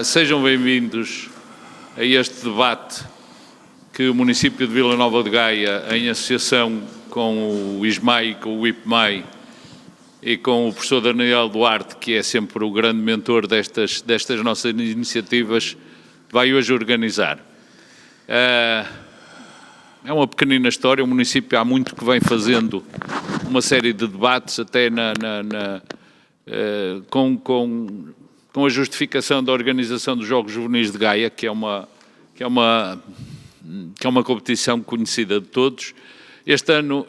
Sejam bem-vindos a este debate que o município de Vila Nova de Gaia, em associação com o ISMAI, com o IPMAI e com o professor Daniel Duarte, que é sempre o grande mentor destas nossas iniciativas, vai hoje organizar. É uma pequenina história, o município há muito que vem fazendo uma série de debates, até com a justificação da organização dos Jogos Juvenis de Gaia, que é uma competição conhecida de todos. Este ano,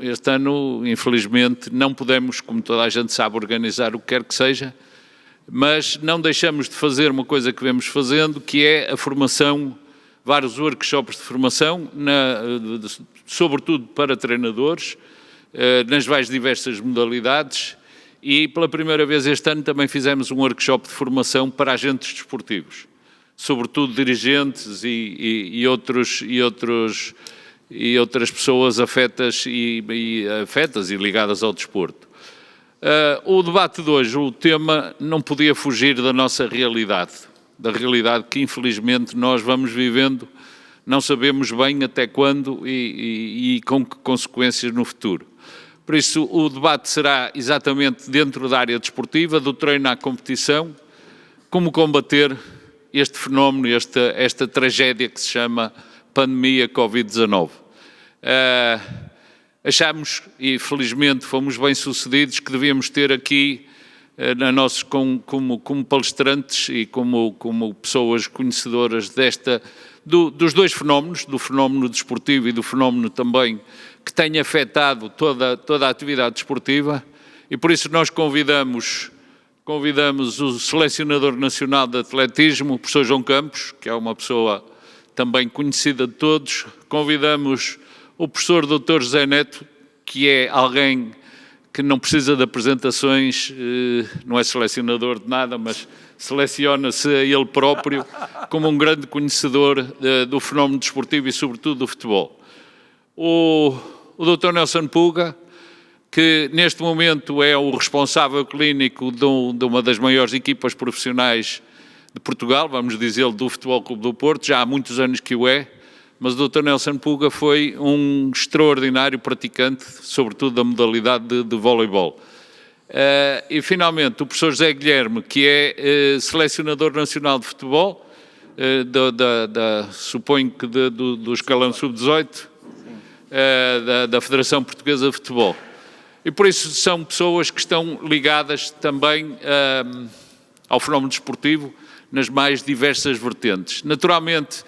infelizmente, não podemos, como toda a gente sabe, organizar o que quer que seja, mas não deixamos de fazer uma coisa que vemos fazendo, que é a formação, vários workshops de formação, sobretudo para treinadores, nas mais diversas modalidades, e pela primeira vez este ano também fizemos um workshop de formação para agentes desportivos, sobretudo dirigentes e outras pessoas afetas e ligadas ao desporto. O debate de hoje, o tema não podia fugir da nossa realidade, da realidade que infelizmente nós vamos vivendo, não sabemos bem até quando e com que consequências no futuro. Por isso, o debate será exatamente dentro da área desportiva, do treino à competição, como combater este fenómeno, esta tragédia que se chama pandemia Covid-19. Achámos, e felizmente fomos bem-sucedidos, que devíamos ter aqui, como palestrantes e como pessoas conhecedoras dos dois fenómenos, do fenómeno desportivo e do fenómeno também que tem afetado toda a atividade desportiva, e por isso nós convidamos o selecionador nacional de atletismo, o professor João Campos, que é uma pessoa também conhecida de todos, convidamos o professor Dr. José Neto, que é alguém que não precisa de apresentações, não é selecionador de nada, mas seleciona-se a ele próprio como um grande conhecedor do fenómeno desportivo e sobretudo do futebol. O Dr. Nelson Puga, que neste momento é o responsável clínico de uma das maiores equipas profissionais de Portugal, vamos dizer, do Futebol Clube do Porto, já há muitos anos que o é, mas o Dr. Nelson Puga foi um extraordinário praticante, sobretudo da modalidade de voleibol. E finalmente o professor José Guilherme, que é selecionador nacional de futebol, suponho que do escalão sub-18, da Federação Portuguesa de Futebol. E por isso são pessoas que estão ligadas também ao fenómeno desportivo nas mais diversas vertentes. Naturalmente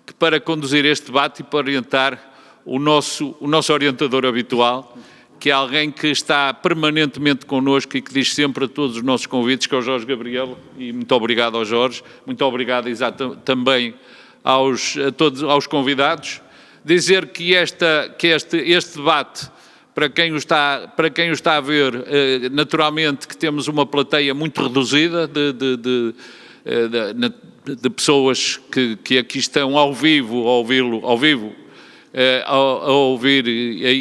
que para conduzir este debate e para orientar o nosso orientador habitual, que é alguém que está permanentemente connosco e que diz sempre a todos os nossos convites, que é o Jorge Gabriel, e muito obrigado ao Jorge, muito obrigado também aos convidados. Dizer que este debate, para quem o está a ver, naturalmente que temos uma plateia muito reduzida de pessoas que aqui estão ao vivo, a ouvir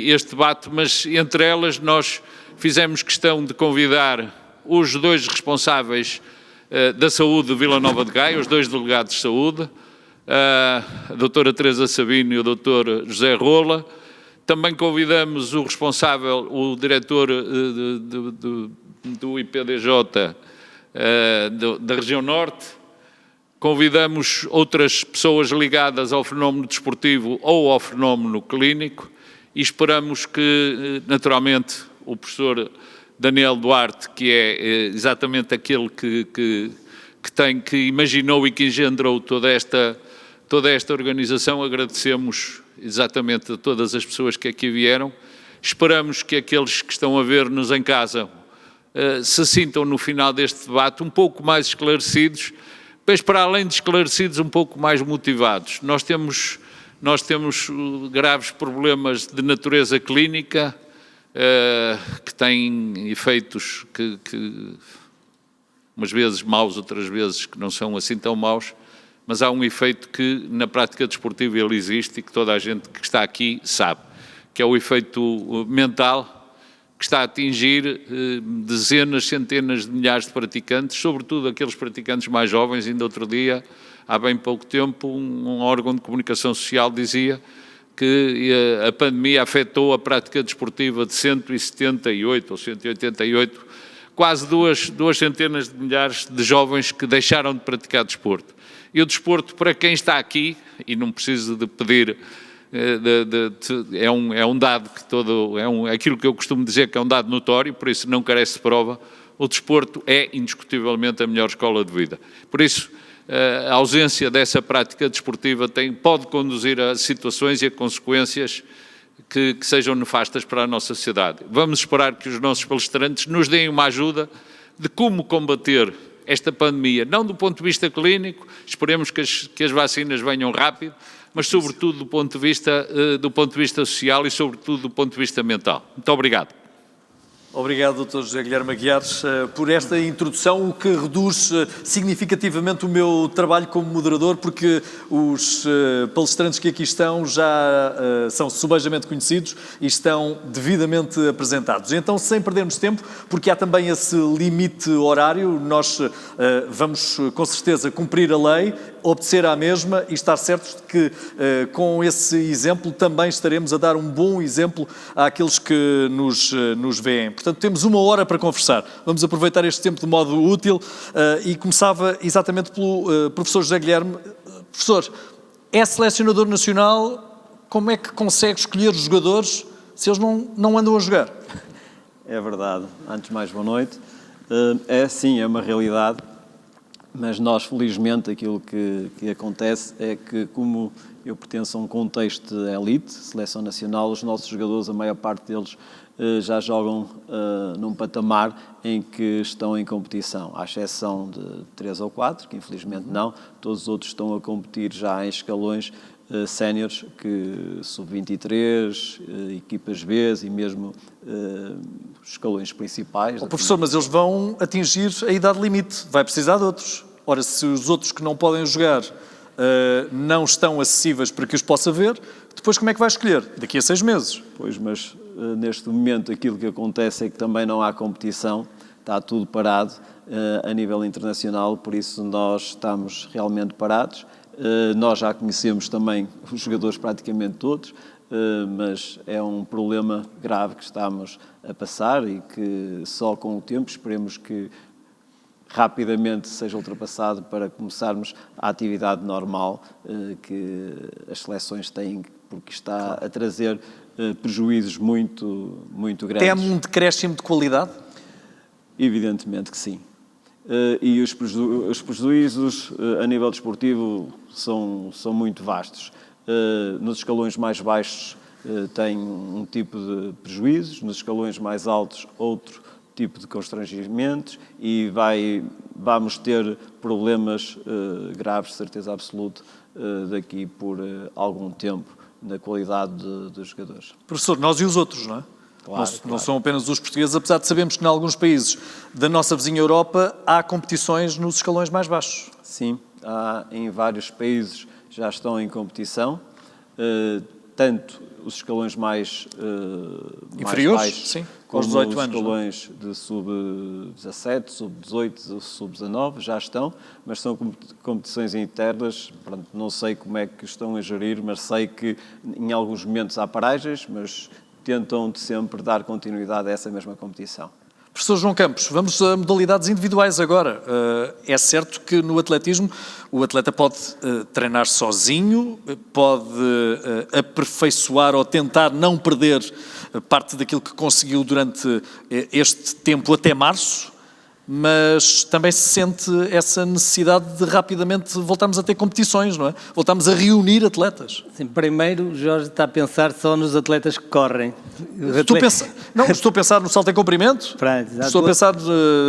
este debate, mas entre elas nós fizemos questão de convidar os dois responsáveis da saúde de Vila Nova de Gaia, os dois delegados de saúde, a doutora Teresa Sabino e o doutor José Rola. Também convidamos o responsável, o diretor do IPDJ da região norte. Convidamos outras pessoas ligadas ao fenómeno desportivo ou ao fenómeno clínico e esperamos que, naturalmente, o professor Daniel Duarte, que é exatamente aquele que imaginou e que engendrou toda esta organização, agradecemos exatamente a todas as pessoas que aqui vieram. Esperamos que aqueles que estão a ver-nos em casa se sintam no final deste debate um pouco mais esclarecidos, mas para além de esclarecidos, um pouco mais motivados. Nós temos graves problemas de natureza clínica, que têm efeitos que umas vezes maus, outras vezes que não são assim tão maus, mas há um efeito que na prática desportiva ele existe e que toda a gente que está aqui sabe, que é o efeito mental, que que está a atingir dezenas, centenas de milhares de praticantes, sobretudo aqueles praticantes mais jovens. Ainda outro dia, há bem pouco tempo, um órgão de comunicação social dizia que a pandemia afetou a prática desportiva de 178 ou 188, quase duas centenas de milhares de jovens que deixaram de praticar desporto. E o desporto, para quem está aqui, e não preciso de pedir, é um dado que aquilo que eu costumo dizer que é um dado notório, por isso não carece de prova, o desporto é indiscutivelmente a melhor escola de vida. Por isso, a ausência dessa prática desportiva pode conduzir a situações e a consequências que sejam nefastas para a nossa sociedade. Vamos esperar que os nossos palestrantes nos deem uma ajuda de como combater esta pandemia, não do ponto de vista clínico, esperemos que as vacinas venham rápido, mas sobretudo do ponto de vista social e sobretudo do ponto de vista mental. Muito obrigado. Obrigado, Dr. José Guilherme Aguiar, por esta introdução, o que reduz significativamente o meu trabalho como moderador, porque os palestrantes que aqui estão já são subejamente conhecidos e estão devidamente apresentados. Então, sem perdermos tempo, porque há também esse limite horário, nós vamos com certeza cumprir a lei, obedecer à mesma e estar certos de que com esse exemplo também estaremos a dar um bom exemplo àqueles que nos veem. Portanto, temos 1 hora para conversar. Vamos aproveitar este tempo de modo útil e começava exatamente pelo professor José Guilherme. Professor, é selecionador nacional, como é que consegue escolher os jogadores se eles não andam a jogar? É verdade. Antes de mais, boa noite. É sim, é uma realidade, mas nós, felizmente, aquilo que acontece é que, como eu pertenço a um contexto de elite, seleção nacional, os nossos jogadores, a maior parte deles, já jogam num patamar em que estão em competição, à exceção de 3 ou 4, que infelizmente não, todos os outros estão a competir já em escalões séniores, que sub-23, equipas B e mesmo escalões principais. Professor, mas eles vão atingir a idade limite, vai precisar de outros. Ora, se os outros que não podem jogar não estão acessíveis para que os possa ver, depois como é que vai escolher? Daqui a 6 meses. Pois, mas neste momento aquilo que acontece é que também não há competição, está tudo parado a nível internacional, por isso nós estamos realmente parados. Nós já conhecemos também os jogadores praticamente todos, mas é um problema grave que estamos a passar e que só com o tempo esperemos que rapidamente seja ultrapassado para começarmos a atividade normal que as seleções têm, porque está a trazer prejuízos muito grandes. Teme um decréscimo de qualidade? Evidentemente que sim. E os prejuízos a nível desportivo são muito vastos. Nos escalões mais baixos tem um tipo de prejuízos, nos escalões mais altos outro tipo de constrangimentos e vamos ter problemas graves, de certeza absoluta, daqui por algum tempo na qualidade dos jogadores. Professor, nós e os outros, não é? Claro, não são apenas os portugueses, apesar de sabermos que em alguns países da nossa vizinha Europa há competições nos escalões mais baixos. Sim, em vários países já estão em competição, tanto os escalões mais inferiores, baixos, sim, como aos 18 os anos, escalões de sub-17, sub-18, sub-19 já estão, mas são competições internas. Pronto, não sei como é que estão a gerir, mas sei que em alguns momentos há paragens, mas tentam de sempre dar continuidade a essa mesma competição. Professor João Campos, vamos a modalidades individuais agora. É certo que no atletismo o atleta pode treinar sozinho, pode aperfeiçoar ou tentar não perder parte daquilo que conseguiu durante este tempo até março, mas também se sente essa necessidade de rapidamente voltarmos a ter competições, não é? Voltarmos a reunir atletas. Sim, primeiro, Jorge está a pensar só nos atletas que correm. Estou a pensar no salto em comprimento, Pronto, estou a pensar,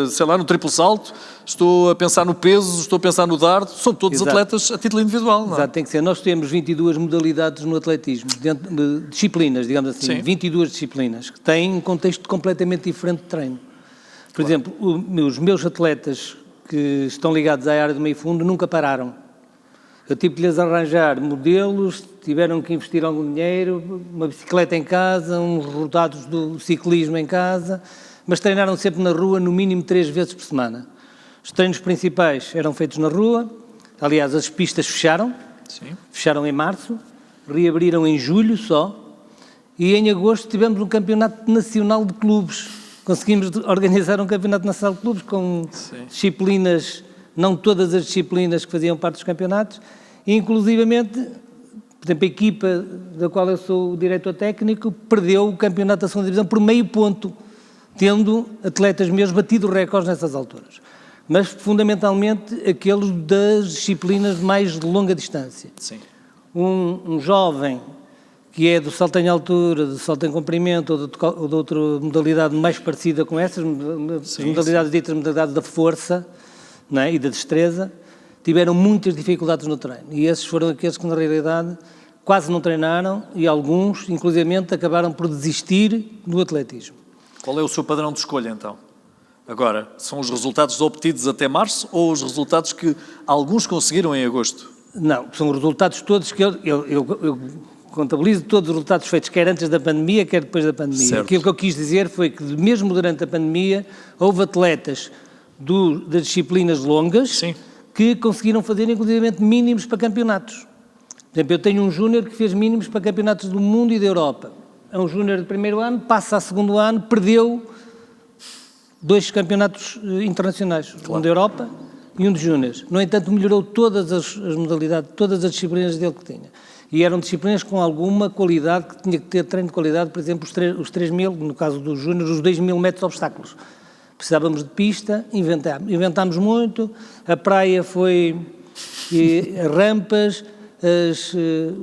sei lá, no triplo salto, estou a pensar no peso, estou a pensar no dardo, são todos atletas a título individual, não é? Exato, tem que ser. Nós temos 22 modalidades no atletismo, disciplinas, digamos assim, Sim. 22 disciplinas, que têm um contexto completamente diferente de treino. Por exemplo, os meus atletas que estão ligados à área do meio fundo nunca pararam. Eu tive que lhes arranjar modelos, tiveram que investir algum dinheiro, uma bicicleta em casa, uns rodados do ciclismo em casa, mas treinaram sempre na rua, no mínimo 3 vezes por semana. Os treinos principais eram feitos na rua, aliás, as pistas fecharam, fecharam em março, reabriram em julho só, e em agosto tivemos um campeonato nacional de clubes. Conseguimos organizar um campeonato nacional de clubes com disciplinas, não todas as disciplinas que faziam parte dos campeonatos, e inclusivamente, por exemplo, a equipa da qual eu sou o diretor técnico perdeu o campeonato da segunda divisão por meio ponto, tendo atletas meus batido recordes nessas alturas. Mas, fundamentalmente, aqueles das disciplinas mais de longa distância. Sim. Um jovem que é do salto em altura, do salto em comprimento ou de outra modalidade mais parecida com essas, modalidades ditas modalidades da força, não é? E da destreza, tiveram muitas dificuldades no treino. E esses foram aqueles que, na realidade, quase não treinaram e alguns, inclusivamente, acabaram por desistir do atletismo. Qual é o seu padrão de escolha, então? Agora, são os resultados obtidos até março ou os resultados que alguns conseguiram em agosto? Não, são os resultados todos que eu contabilizo todos os resultados feitos, quer antes da pandemia, quer depois da pandemia. Certo. Aquilo que eu quis dizer foi que, mesmo durante a pandemia, houve atletas das disciplinas longas que conseguiram fazer, inclusivamente, mínimos para campeonatos. Por exemplo, eu tenho um júnior que fez mínimos para campeonatos do mundo e da Europa. É um júnior de primeiro ano, passa a segundo ano, perdeu 2 campeonatos internacionais, um da Europa e um de júniores. No entanto, melhorou todas as modalidades, todas as disciplinas dele que tinha. E eram disciplinas com alguma qualidade, que tinha que ter treino de qualidade, por exemplo, os 3.000, no caso dos júniores, os 2.000 metros de obstáculos. Precisávamos de pista, inventámos muito, a praia foi rampas,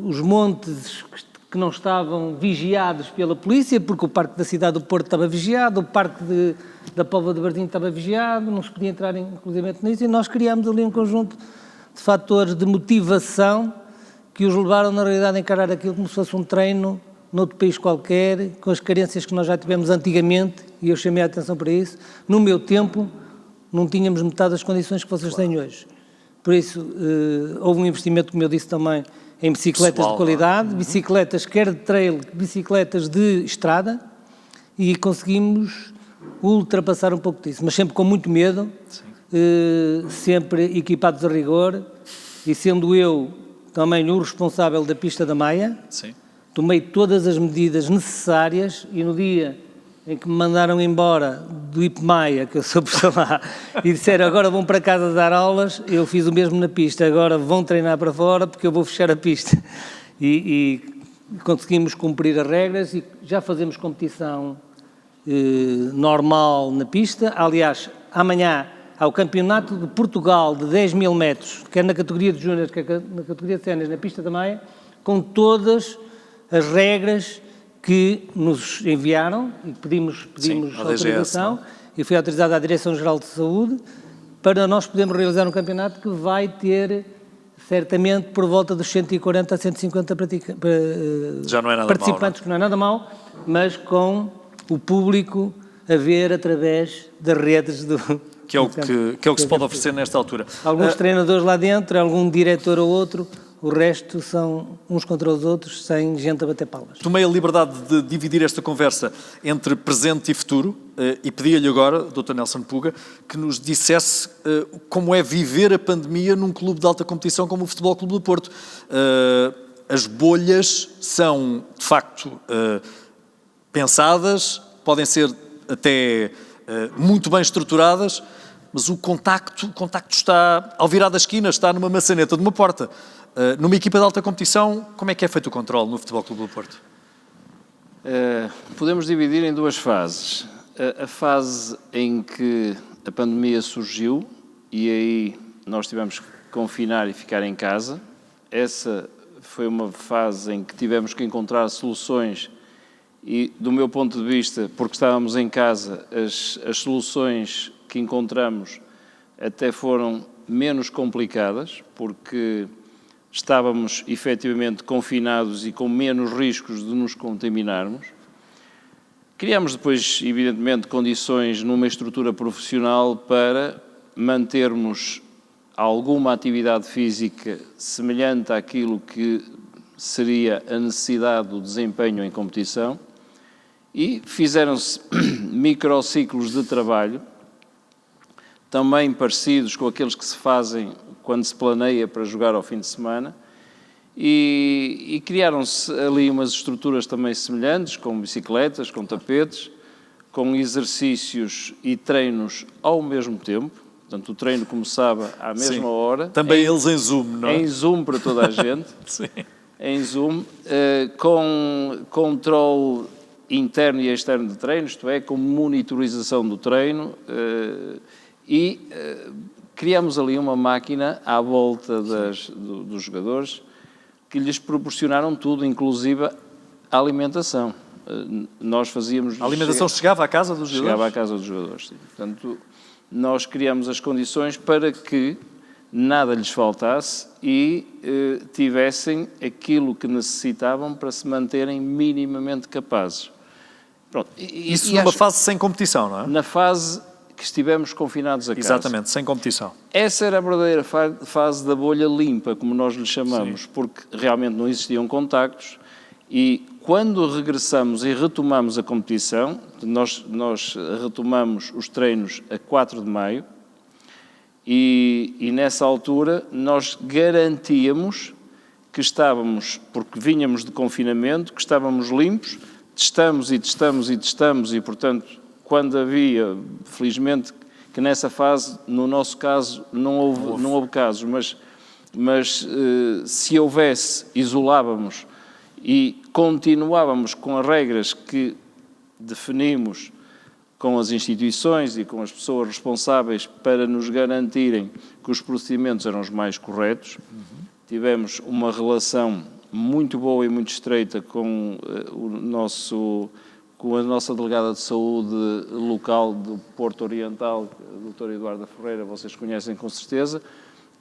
os montes que não estavam vigiados pela polícia, porque o parque da cidade do Porto estava vigiado, o parque da Póvoa de Varzim estava vigiado, não se podia entrar inclusive nisso, e nós criámos ali um conjunto de fatores de motivação que os levaram, na realidade, a encarar aquilo como se fosse um treino noutro país qualquer, com as carências que nós já tivemos antigamente, e eu chamei a atenção para isso. No meu tempo, não tínhamos metade das condições que vocês têm hoje. Por isso, houve um investimento, como eu disse também, em bicicletas de qualidade, bicicletas quer de trail, bicicletas de estrada, e conseguimos ultrapassar um pouco disso, mas sempre com muito medo, sempre equipados a rigor, e sendo eu também o responsável da pista da Maia, tomei todas as medidas necessárias, e no dia em que me mandaram embora do IPMAIA, que eu sou professor lá, e disseram agora vão para casa dar aulas, eu fiz o mesmo na pista, agora vão treinar para fora porque eu vou fechar a pista. E conseguimos cumprir as regras e já fazemos competição normal na pista. Aliás, amanhã há o Campeonato de Portugal de 10.000 metros, quer na categoria de júniores, quer na categoria de séniores, na pista da Maia, com todas as regras que nos enviaram e pedimos autorização, e foi autorizada à Direção-Geral de Saúde, para nós podermos realizar um campeonato que vai ter, certamente, por volta dos 140 a 150 Já não é nada participantes, mau, que não é nada mau, mas com o público a ver através das redes do... Que é o que se pode oferecer nesta altura. Alguns treinadores lá dentro, algum diretor ou outro, o resto são uns contra os outros, sem gente a bater palmas. Tomei a liberdade de dividir esta conversa entre presente e futuro e pedi-lhe agora, Dr. Nelson Puga, que nos dissesse como é viver a pandemia num clube de alta competição como o Futebol Clube do Porto. As bolhas são, de facto, pensadas, podem ser até muito bem estruturadas, mas o contacto está ao virar da esquina, está numa maçaneta de uma porta. Numa equipa de alta competição, como é que é feito o controle no Futebol Clube do Porto? Podemos dividir em 2 fases. A fase em que a pandemia surgiu e aí nós tivemos que confinar e ficar em casa. Essa foi uma fase em que tivemos que encontrar soluções e, do meu ponto de vista, porque estávamos em casa, as soluções que encontramos até foram menos complicadas, porque estávamos efetivamente confinados e com menos riscos de nos contaminarmos. Criámos depois, evidentemente, condições numa estrutura profissional para mantermos alguma atividade física semelhante àquilo que seria a necessidade do desempenho em competição, e fizeram-se microciclos de trabalho, também parecidos com aqueles que se fazem quando se planeia para jogar ao fim de semana, e criaram-se ali umas estruturas também semelhantes, com bicicletas, com tapetes, com exercícios e treinos ao mesmo tempo. Portanto, o treino começava à mesma hora. Também eles em Zoom, não é? Em Zoom para toda a gente. Sim. Em Zoom, com controle interno e externo de treino, isto é, com monitorização do treino, e criamos ali uma máquina à volta dos jogadores que lhes proporcionaram tudo, inclusive a alimentação. Nós fazíamos... A alimentação chegava à casa dos jogadores? Chegava à casa dos jogadores, sim. Portanto, nós criamos as condições para que nada lhes faltasse e tivessem aquilo que necessitavam para se manterem minimamente capazes. Pronto. Isso numa fase sem competição, não é? Na fase que estivemos confinados a casa. Exatamente, sem competição. Essa era a verdadeira fase da bolha limpa, como nós lhe chamamos, porque realmente não existiam contactos, e quando regressamos e retomamos a competição, nós retomamos os treinos a 4 de maio, e nessa altura nós garantíamos que estávamos, porque vínhamos de confinamento, que estávamos limpos, testamos e testamos e testamos, e portanto, quando havia, felizmente, que nessa fase, no nosso caso, não houve casos, mas se houvesse, isolávamos e continuávamos com as regras que definimos com as instituições e com as pessoas responsáveis para nos garantirem que os procedimentos eram os mais corretos. Tivemos uma relação muito boa e muito estreita com a nossa delegada de saúde local do Porto Oriental, a doutora Eduarda Ferreira, vocês conhecem com certeza,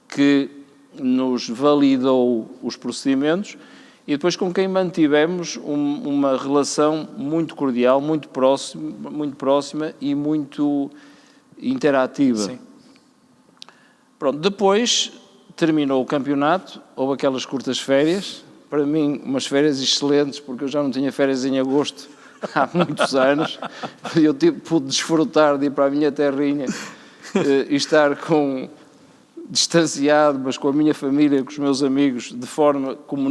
que nos validou os procedimentos, e depois com quem mantivemos uma relação muito cordial, muito próxima e muito interativa. Sim. Pronto, depois terminou o campeonato, houve aquelas curtas férias, para mim umas férias excelentes, porque eu já não tinha férias em agosto há muitos anos, eu pude desfrutar de ir para a minha terrinha e estar distanciado, mas com a minha família, com os meus amigos, de forma como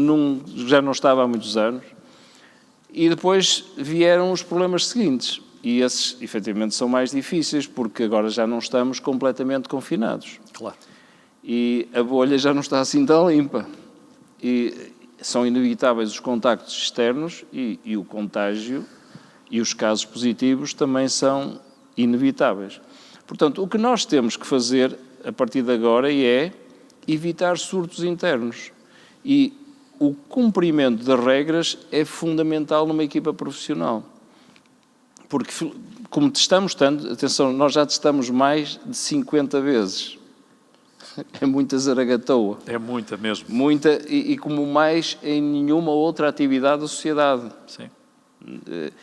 já não estava há muitos anos. E depois vieram os problemas seguintes, e esses efetivamente são mais difíceis, porque agora já não estamos completamente confinados. Claro. E a bolha já não está assim tão limpa. E são inevitáveis os contactos externos e o contágio e os casos positivos também são inevitáveis. Portanto, o que nós temos que fazer a partir de agora é evitar surtos internos. E o cumprimento das regras é fundamental numa equipa profissional. Porque, como testamos tanto, atenção, nós já testamos mais de 50 vezes. É muita zaragatoa. É muita mesmo. Muita, e como mais em nenhuma outra atividade da sociedade. Sim.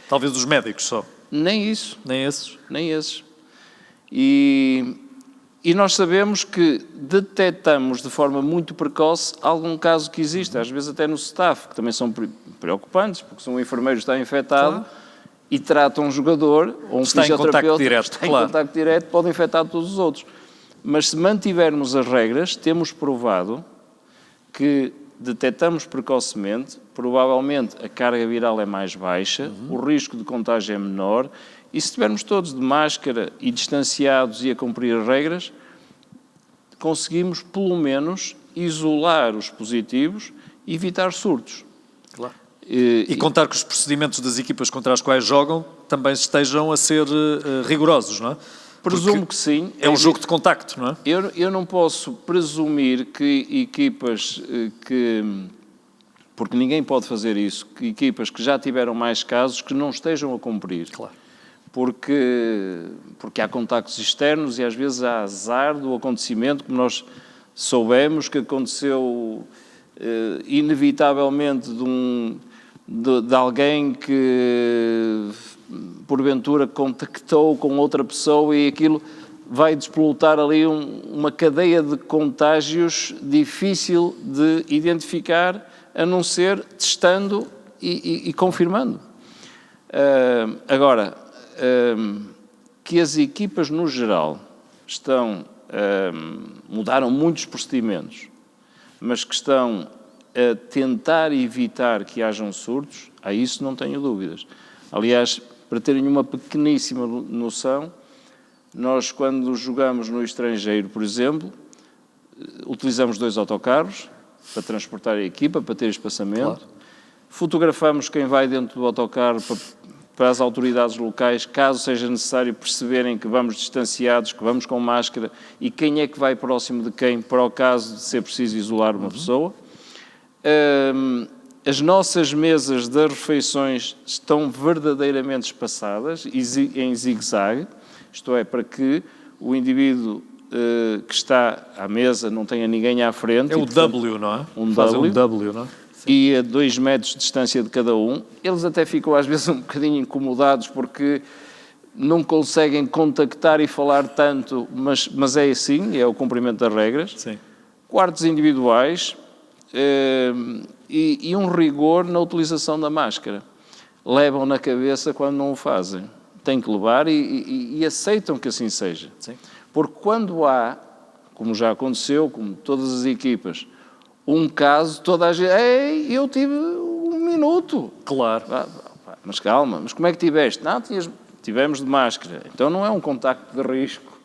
Talvez os médicos só. Nem isso. Nem esses. Nem esses. E nós sabemos que detectamos de forma muito precoce algum caso que existe, às vezes até no staff, que também são preocupantes, porque se um enfermeiro está infectado e trata um jogador, ou um fisioterapeuta está em contacto direto, pode infectar todos os outros. Mas se mantivermos as regras, temos provado que detectamos precocemente, provavelmente a carga viral é mais baixa, o risco de contágio é menor, e se estivermos todos de máscara e distanciados e a cumprir as regras, conseguimos, pelo menos, isolar os positivos e evitar surtos. Claro. E contar que os procedimentos das equipas contra as quais jogam também estejam a ser rigorosos, não é? Presumo que sim. É um jogo de contacto, não é? Eu não posso presumir que equipas porque ninguém pode fazer isso, que equipas que já tiveram mais casos que não estejam a cumprir. Claro. Porque há contactos externos e às vezes há azar do acontecimento, como nós soubemos que aconteceu inevitavelmente de alguém que porventura contactou com outra pessoa e aquilo vai despolutar ali uma cadeia de contágios difícil de identificar, a não ser testando e confirmando. Agora, que as equipas no geral mudaram muitos procedimentos, mas que estão a tentar evitar que hajam surtos, a isso não tenho dúvidas. Aliás, para terem uma pequeníssima noção, nós quando jogamos no estrangeiro, por exemplo, utilizamos 2 autocarros para transportar a equipa, para ter espaçamento, claro. Fotografamos quem vai dentro do autocarro para as autoridades locais, caso seja necessário perceberem que vamos distanciados, que vamos com máscara e quem é que vai próximo de quem, para o caso de ser preciso isolar uma pessoa. As nossas mesas das refeições estão verdadeiramente espaçadas, em zigue-zague, isto é, para que o indivíduo que está à mesa não tenha ninguém à frente. É o W, não é? Fazem um W, não é? E a 2 metros de distância de cada um. Eles até ficam às vezes um bocadinho incomodados porque não conseguem contactar e falar tanto, mas é assim, é o cumprimento das regras. Sim. Quartos individuais e um rigor na utilização da máscara. Levam na cabeça quando não o fazem. Têm que levar e aceitam que assim seja. Sim. Porque quando há, como já aconteceu, como todas as equipas, um caso, toda a gente... Ei, eu tive 1 minuto. Claro. Mas calma, mas como é que tiveste? Não, tivemos de máscara. Então não é um contacto de risco.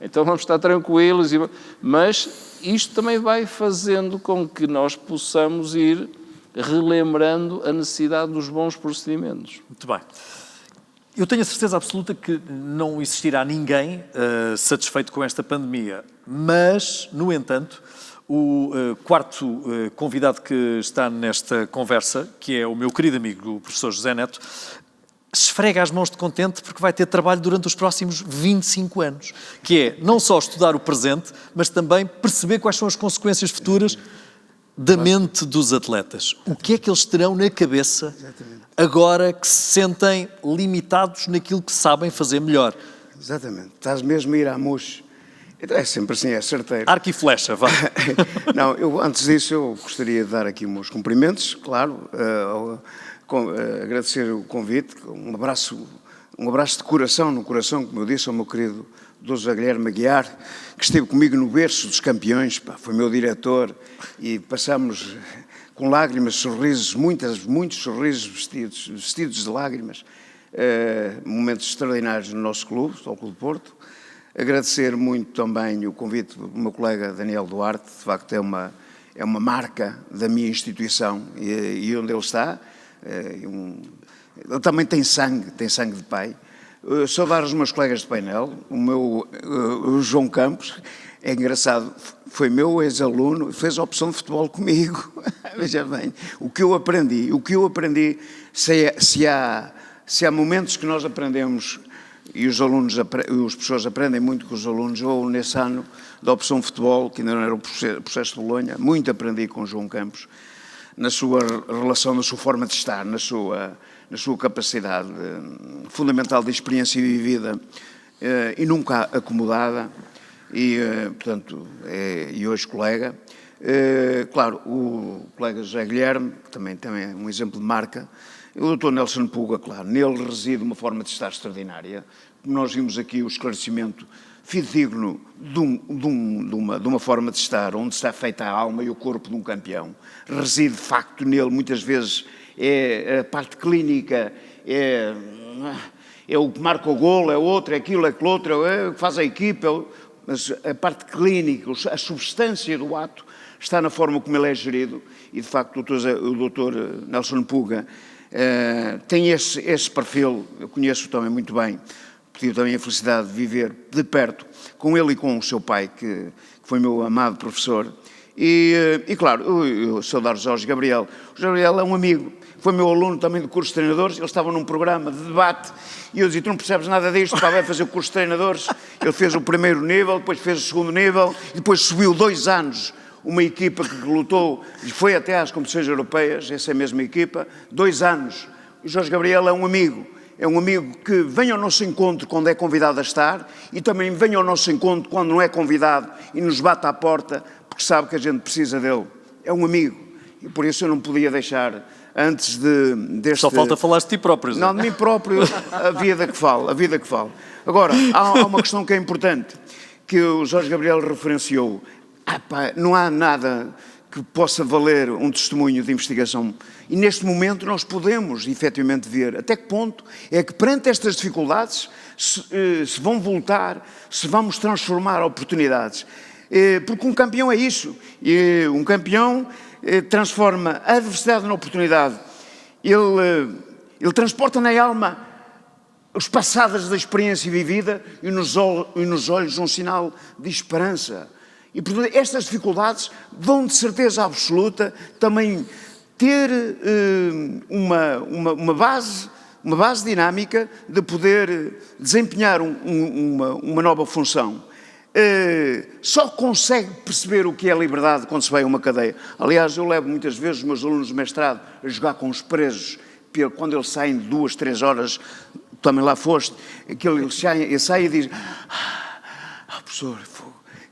Então vamos estar tranquilos. Mas isto também vai fazendo com que nós possamos ir relembrando a necessidade dos bons procedimentos. Muito bem. Eu tenho a certeza absoluta que não existirá ninguém satisfeito com esta pandemia. Mas, no entanto, o quarto convidado que está nesta conversa, que é o meu querido amigo, o professor José Neto, esfrega as mãos de contente porque vai ter trabalho durante os próximos 25 anos, que é não só estudar o presente, mas também perceber quais são as consequências futuras da mente dos atletas. O que é que eles terão na cabeça agora que se sentem limitados naquilo que sabem fazer melhor? Exatamente. Estás mesmo a ir à mousse. É sempre assim, é certeiro. Arco e flecha, vá. Não, antes disso eu gostaria de dar aqui meus cumprimentos, claro, agradecer o convite, um abraço de coração, no coração, como eu disse, ao meu querido Dr. Guilherme Aguiar, que esteve comigo no berço dos campeões, foi meu diretor, e passámos com lágrimas, sorrisos, muitos sorrisos vestidos de lágrimas, momentos extraordinários no nosso clube, ao Clube do Porto. Agradecer muito também o convite do meu colega Daniel Duarte, de facto é uma marca da minha instituição e onde ele está. Ele também tem sangue de pai. Saudar os meus colegas de painel, o João Campos, é engraçado, foi meu ex-aluno, fez a opção de futebol comigo. Veja bem, o que eu aprendi, se há momentos que nós aprendemos e os professores aprendem muito com os alunos, ou nesse ano da opção de futebol, que ainda não era o processo de Bolonha, muito aprendi com o João Campos, na sua relação, na sua forma de estar, na sua capacidade fundamental de experiência vivida e nunca acomodada, e portanto, e hoje colega. Claro, o colega José Guilherme, que também é um exemplo de marca. O Dr. Nelson Puga, claro, nele reside uma forma de estar extraordinária. Nós vimos aqui o esclarecimento fidedigno de uma forma de estar, onde está feita a alma e o corpo de um campeão. Reside, de facto, nele, muitas vezes, é a parte clínica, é o que marca o golo, é outro, é aquilo, é aquilo outro, é o que faz a equipa, mas a parte clínica, a substância do ato, está na forma como ele é gerido, e, de facto, o Dr. Nelson Puga tem esse perfil, eu conheço também muito bem, tive também a felicidade de viver de perto com ele e com o seu pai, que foi meu amado professor, e claro, eu saudar o Jorge Gabriel. O Jorge Gabriel é um amigo, foi meu aluno também do curso de treinadores, ele estava num programa de debate, e eu dizia, tu não percebes nada disto, vai fazer o curso de treinadores. Ele fez o primeiro nível, depois fez o segundo nível, e depois subiu 2 anos, uma equipa que lutou e foi até às competições europeias, essa mesma equipa, 2 anos. O Jorge Gabriel é um amigo, é um amigo que vem ao nosso encontro quando é convidado a estar e também vem ao nosso encontro quando não é convidado e nos bate à porta porque sabe que a gente precisa dele. É um amigo e por isso eu não podia deixar, antes deste... Só falta falar de ti próprio, Zé. Não, de mim próprio, a vida que fala, a vida que fala. Agora, há uma questão que é importante, que o Jorge Gabriel referenciou. Não há nada que possa valer um testemunho de investigação. E neste momento nós podemos, efetivamente, ver até que ponto é que perante estas dificuldades se vão voltar, se vamos transformar oportunidades. Porque um campeão é isso. Um campeão transforma a adversidade na oportunidade. Ele transporta na alma as passadas da experiência vivida e nos olhos um sinal de esperança. E, portanto, estas dificuldades vão, de certeza absoluta, também ter uma base dinâmica de poder desempenhar uma nova função. Só consegue perceber o que é liberdade quando se vai a uma cadeia. Aliás, eu levo muitas vezes os meus alunos de mestrado a jogar com os presos, quando eles saem de 2, 3 horas, também lá foste, ele sai e diz: professor,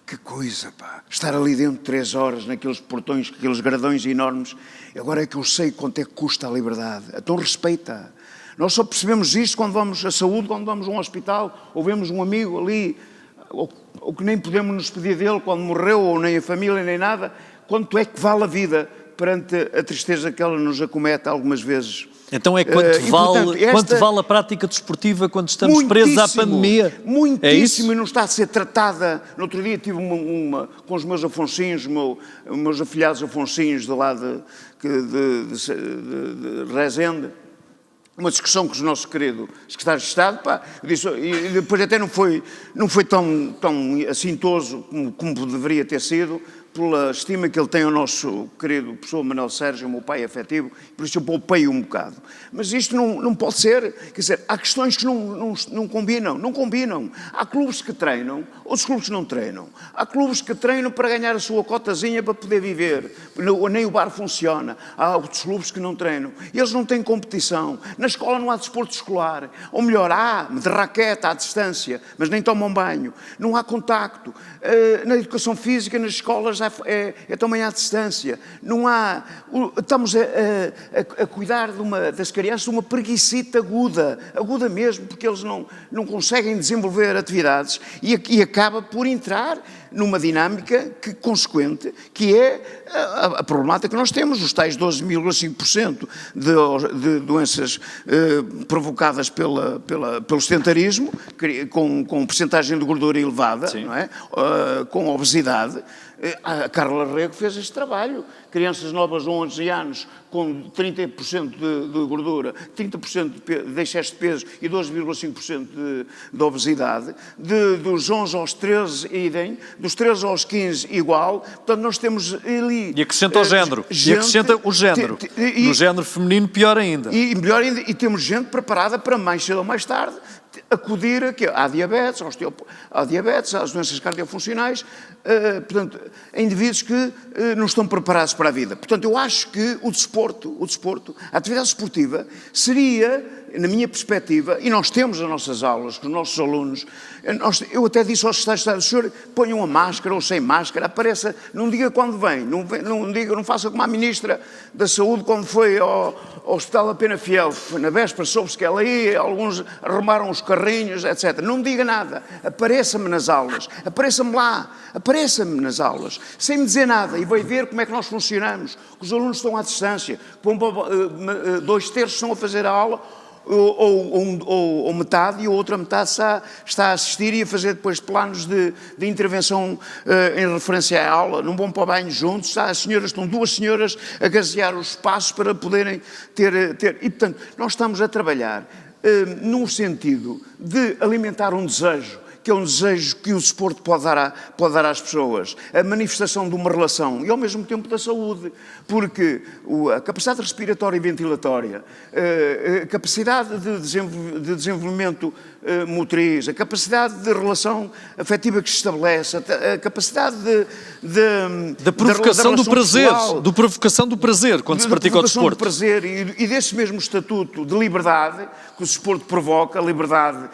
que coisa, pá, estar ali dentro 3 horas naqueles portões, aqueles gradões enormes, agora é que eu sei quanto é que custa a liberdade. Então respeita. Nós só percebemos isto quando vamos à saúde, quando vamos a um hospital, ou vemos um amigo ali, ou que nem podemos nos despedir dele quando morreu, ou nem a família, nem nada. Quanto é que vale a vida perante a tristeza que ela nos acomete algumas vezes? Então é quanto vale a prática desportiva quando estamos presos à pandemia? Muitíssimo, é isso? E não está a ser tratada. No outro dia tive uma com os meus afonsinhos, meus afilhados afonsinhos de lá de Rezende, uma discussão com o nosso querido secretário de Estado, e depois até não foi tão assintoso como deveria ter sido, pela estima que ele tem ao nosso querido professor Manuel Sérgio, o meu pai afetivo, por isso eu poupei um bocado. Mas isto não pode ser, quer dizer, há questões que não combinam. Há clubes que treinam, outros clubes que não treinam. Há clubes que treinam para ganhar a sua cotazinha para poder viver, nem o bar funciona. Há outros clubes que não treinam. Eles não têm competição. Na escola não há desporto escolar. Ou melhor, há de raquete, à distância, mas nem tomam banho. Não há contacto. Na educação física, nas escolas, é também à distância. Não há... Estamos a cuidar das crianças de uma preguicita aguda mesmo, porque eles não conseguem desenvolver atividades e acaba por entrar numa dinâmica consequente, que é a problemática que nós temos, os tais 12,5% de doenças provocadas pelo sedentarismo, com percentagem de gordura elevada, não é? Com obesidade. A Carla Rego fez este trabalho. Crianças novas de 11 anos com 30% de gordura, 30% de excesso de peso e 12,5% de obesidade. Dos 11 aos 13, idem. Dos 13 aos 15, igual. Portanto, nós temos ali... E acrescenta o género. E acrescenta o género. No género feminino, pior ainda. E temos gente preparada para mais cedo ou mais tarde acudir à diabetes, às doenças cardiofuncionais, portanto, a indivíduos que não estão preparados para a vida. Portanto, eu acho que o desporto, a atividade esportiva, seria, na minha perspectiva, e nós temos as nossas aulas com os nossos alunos, eu até disse aos secretários de Estado: senhor, ponham a máscara ou sem máscara, apareça, não diga quando vem, não faça como a Ministra da Saúde quando foi ao Hospital da Pena Fiel, na véspera soube-se que ela ia, alguns arrumaram os carrinhos, etc. Não diga nada, apareça-me nas aulas, apareça-me nas aulas, sem me dizer nada, e vai ver como é que nós funcionamos. Os alunos estão à distância, 2/3 estão a fazer a aula, ou metade, e a outra metade está a assistir e a fazer depois planos de intervenção em referência à aula. Não vão para o banho juntos, estão 2 senhoras a gazear os espaços para poderem ter... E, portanto, nós estamos a trabalhar no sentido de alimentar um desejo, que é um desejo que o desporto pode dar às pessoas, a manifestação de uma relação e ao mesmo tempo da saúde, porque a capacidade respiratória e ventilatória, a capacidade de desenvolvimento motriz, a capacidade de relação afetiva que se estabelece, a capacidade da provocação do prazer, provocação do prazer quando se pratica o desporto. Do prazer e desse mesmo estatuto de liberdade que o desporto provoca, liberdade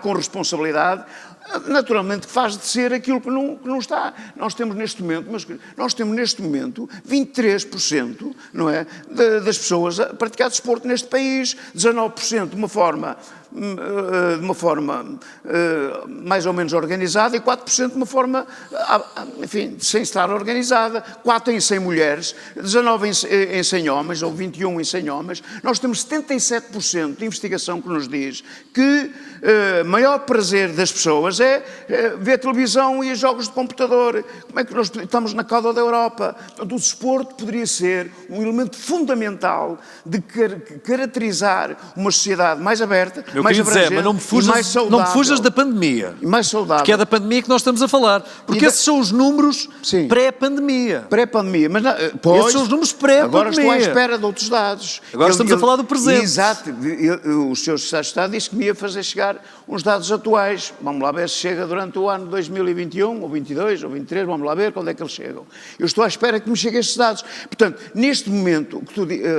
com responsabilidade, naturalmente que faz de ser aquilo que não está. Nós temos neste momento 23%, não é, das pessoas a praticar desporto neste país, 19% de uma forma mais ou menos organizada e 4% de uma forma, enfim, sem estar organizada, 4 em 100 mulheres, 19 em 100 homens, ou 21 em 100 homens. Nós temos 77% de investigação que nos diz que o maior prazer das pessoas é ver televisão e jogos de computador. Como é que nós estamos na cauda da Europa? Portanto, o desporto poderia ser um elemento fundamental de caracterizar uma sociedade mais aberta, mais abrangente, mas não me fujas da pandemia. E mais saudável. Porque é da pandemia que nós estamos a falar. Porque esses são os números pré-pandemia. Pré-pandemia. Mas esses são os números pré-pandemia. Agora estou à espera de outros dados. Agora estamos a falar do presente. Exato. O Sr. Secretário de Estado disse que me ia fazer chegar uns dados atuais. Vamos lá ver se chega durante o ano 2021, ou 22, ou 23, vamos lá ver quando é que eles chegam. Eu estou à espera que me cheguem estes dados. Portanto, neste momento,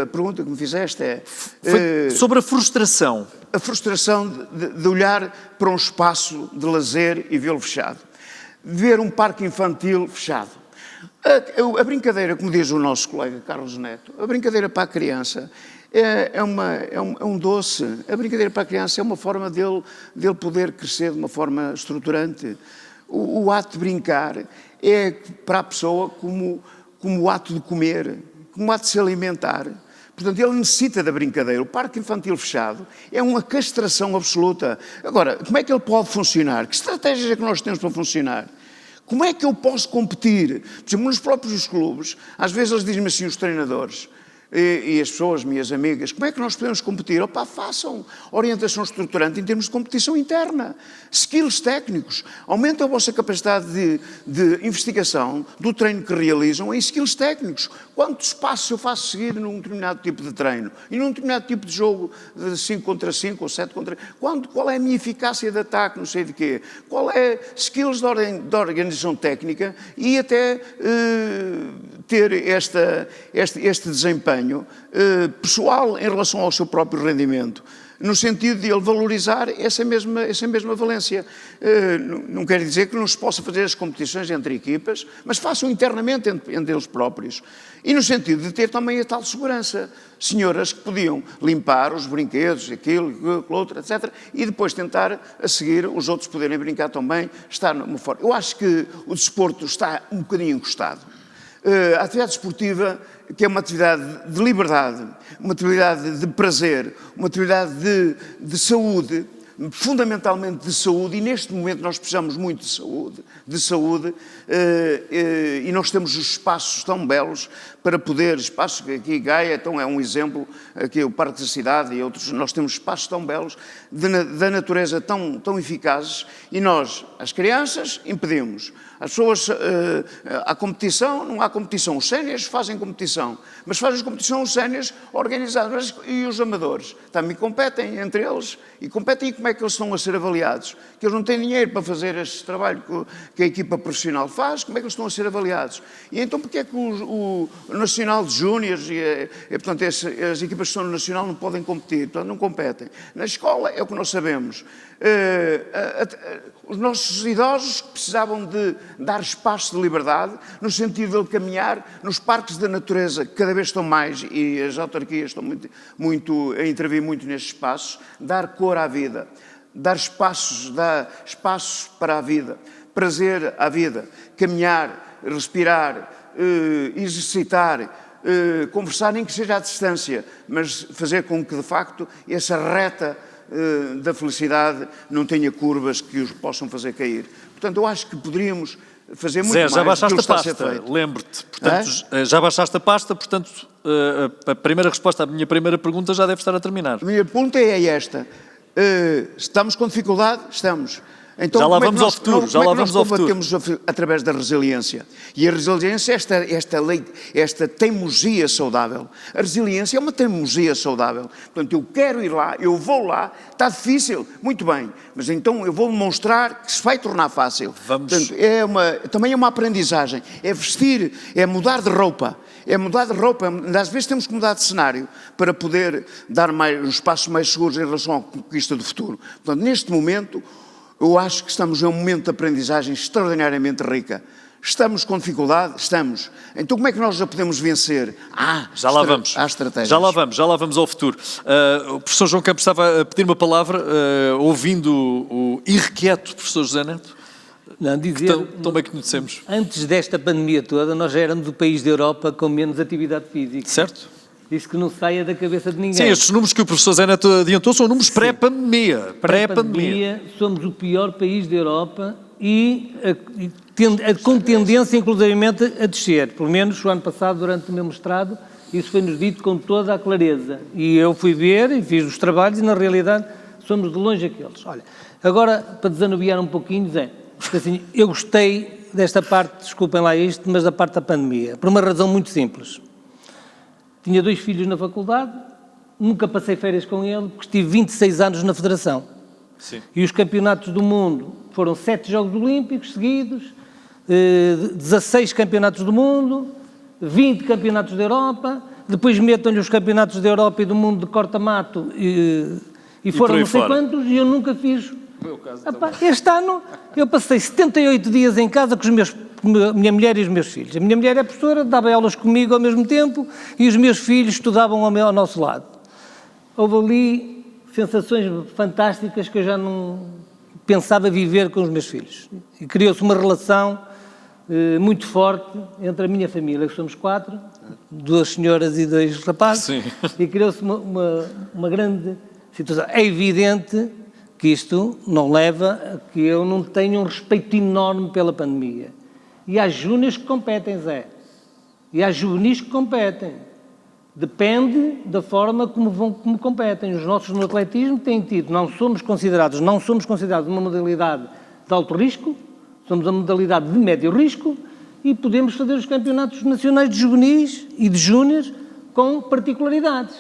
a pergunta que me fizeste foi sobre a frustração. A frustração de olhar para um espaço de lazer e vê-lo fechado. De ver um parque infantil fechado. A brincadeira, como diz o nosso colega Carlos Neto, a brincadeira para a criança é um doce. A brincadeira para a criança é uma forma dele poder crescer de uma forma estruturante. O ato de brincar é para a pessoa como o ato de comer, como o ato de se alimentar. Portanto, ele necessita da brincadeira. O parque infantil fechado é uma castração absoluta. Agora, como é que ele pode funcionar? Que estratégias é que nós temos para funcionar? Como é que eu posso competir? Por exemplo, nos próprios clubes, às vezes eles dizem-me assim, os treinadores e as pessoas, minhas amigas, como é que nós podemos competir? Façam orientação estruturante em termos de competição interna, skills técnicos, aumentem a vossa capacidade de investigação do treino que realizam em skills técnicos. Quantos passos eu faço seguir num determinado tipo de treino e num determinado tipo de jogo de 5 contra 5 ou 7 contra... Qual é a minha eficácia de ataque, não sei de quê? Qual é skills de organização técnica e até ter este desempenho pessoal em relação ao seu próprio rendimento, no sentido de ele valorizar essa mesma valência. Não quer dizer que não se possa fazer as competições entre equipas, mas façam internamente entre eles próprios. E no sentido de ter também a tal segurança. Senhoras que podiam limpar os brinquedos, aquilo, outro, etc. E depois tentar, a seguir, os outros poderem brincar também, estar numa forma. Eu acho que o desporto está um bocadinho encostado. A atividade desportiva, que é uma atividade de liberdade, uma atividade de prazer, uma atividade de saúde, fundamentalmente de saúde, e neste momento nós precisamos muito de saúde, e nós temos espaços tão belos para poder, espaços que aqui Gaia, então é um exemplo, aqui o Parque da Cidade e outros, nós temos espaços tão belos, da natureza tão eficazes, e nós, as crianças, impedimos. As pessoas, há competição, não há competição. Os séniores fazem competição, mas fazem competição os séniores organizados. E os amadores também competem entre eles. E competem, e como é que eles estão a ser avaliados? Que eles não têm dinheiro para fazer este trabalho que a equipa profissional faz, como é que eles estão a ser avaliados? E então, porque é que o Nacional de Júniores, portanto, as equipas que estão no Nacional não podem competir, portanto, não competem? Na escola é o que nós sabemos. Os nossos idosos precisavam de dar espaço de liberdade, no sentido de caminhar nos parques da natureza, que cada vez estão mais, e as autarquias estão muito a intervir muito nestes espaços, dar cor à vida, dar espaços para a vida, prazer à vida, caminhar, respirar, exercitar, conversar, nem que seja à distância, mas fazer com que, de facto, essa reta da felicidade não tenha curvas que os possam fazer cair. Portanto, eu acho que poderíamos fazer muito mais. Já baixaste a pasta, feito. lembro-te. Portanto, já baixaste a pasta, portanto, a primeira resposta à minha primeira pergunta já deve estar a terminar. A minha pergunta é esta. Estamos com dificuldade? Estamos. Então, Já lá como é que vamos nós- ao futuro, como já é que lá nós vamos ao futuro. combatemos através da resiliência? E a resiliência é esta teimosia saudável. A resiliência é uma teimosia saudável. Portanto, eu quero ir lá, eu vou lá, está difícil, muito bem, mas então eu vou demonstrar que se vai tornar fácil. Vamos- Portanto, também é uma aprendizagem, é vestir, é mudar de roupa. É mudar de roupa, às vezes temos que mudar de cenário para poder dar os passos mais seguros em relação à conquista do futuro. Portanto, neste momento, eu acho que estamos num momento de aprendizagem extraordinariamente rica. Estamos com dificuldade? Estamos. Então como é que nós já podemos vencer? Já lá vamos. Há estratégias. Já lá vamos ao futuro. O professor João Campos estava a pedir uma palavra, ouvindo o irrequieto professor José Neto, Não, que dizer, tão bem conhecemos. antes desta pandemia toda, nós já éramos o país da Europa com menos atividade física. Certo? Isso que não saia da cabeça de ninguém. Sim, estes números que o professor José Neto adiantou são números pré-pandemia. Pré-pandemia. Somos o pior país da Europa e com tendência, inclusivamente, a descer. Pelo menos o ano passado, durante o meu mestrado, isso foi-nos dito com toda a clareza. E eu fui ver e fiz os trabalhos e, na realidade, somos de longe aqueles. Olha, agora, para desanuviar um pouquinho, Zé, assim, eu gostei desta parte, desculpem lá isto, mas da parte da pandemia, por uma razão muito simples. Tinha 2 filhos na faculdade, nunca passei férias com ele, porque estive 26 anos na Federação. Sim. E os campeonatos do mundo foram 7 Jogos Olímpicos seguidos, 16 campeonatos do mundo, 20 campeonatos da Europa, depois metam-lhe os campeonatos da Europa e do mundo de corta-mato e por foram aí não sei fora. quantos e eu nunca fiz. Este ano eu passei 78 dias em casa com a minha mulher e os meus filhos. A minha mulher é professora, dava aulas comigo ao mesmo tempo e os meus filhos estudavam ao nosso lado. Houve ali sensações fantásticas que eu já não pensava viver com os meus filhos. E criou-se uma relação muito forte entre a minha família, que somos 4, 2 senhoras e 2 rapazes, Sim. e criou-se uma grande situação. É evidente que isto não leva a que eu não tenha um respeito enorme pela pandemia. E há júniores que competem, Zé. E há juvenis que competem. Depende da forma como competem. Os nossos no atletismo têm tido, não somos considerados uma modalidade de alto risco, somos a modalidade de médio risco e podemos fazer os campeonatos nacionais de juvenis e de júniores com particularidades.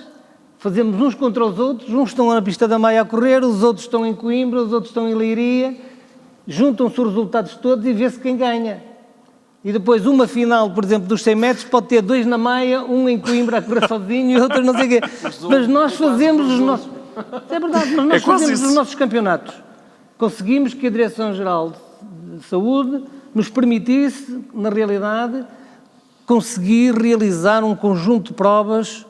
Fazemos uns contra os outros, uns estão na pista da Maia a correr, os outros estão em Coimbra, os outros estão em Leiria, juntam-se os resultados todos e vê-se quem ganha. E depois uma final, por exemplo, dos 100 metros, pode ter 2 na Maia, um em Coimbra a correr sozinho e outro não sei o quê. Mas nós fazemos os nossos... É verdade, mas nós fazemos os nossos campeonatos. Conseguimos que a Direção-Geral de Saúde nos permitisse, na realidade, conseguir realizar um conjunto de provas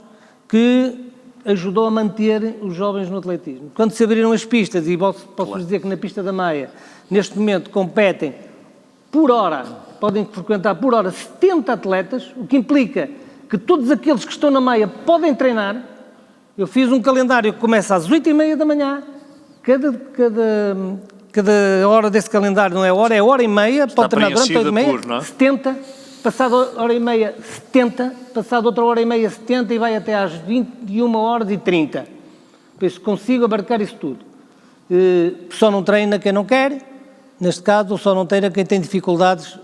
que ajudou a manter os jovens no atletismo. Quando se abriram as pistas, e posso dizer que na pista da Maia, neste momento competem por hora, podem frequentar por hora 70 atletas, o que implica que todos aqueles que estão na Maia podem treinar. Eu fiz um calendário que começa às 8h30 da manhã, cada hora desse calendário não é hora, é hora e meia, pode treinar durante 8h30, 70, passado hora e meia, 70, passado outra hora e meia, 70 e vai até às 21h30. Por isso consigo abarcar isso tudo. Só não treina quem não quer, neste caso, ou só não treina quem tem dificuldades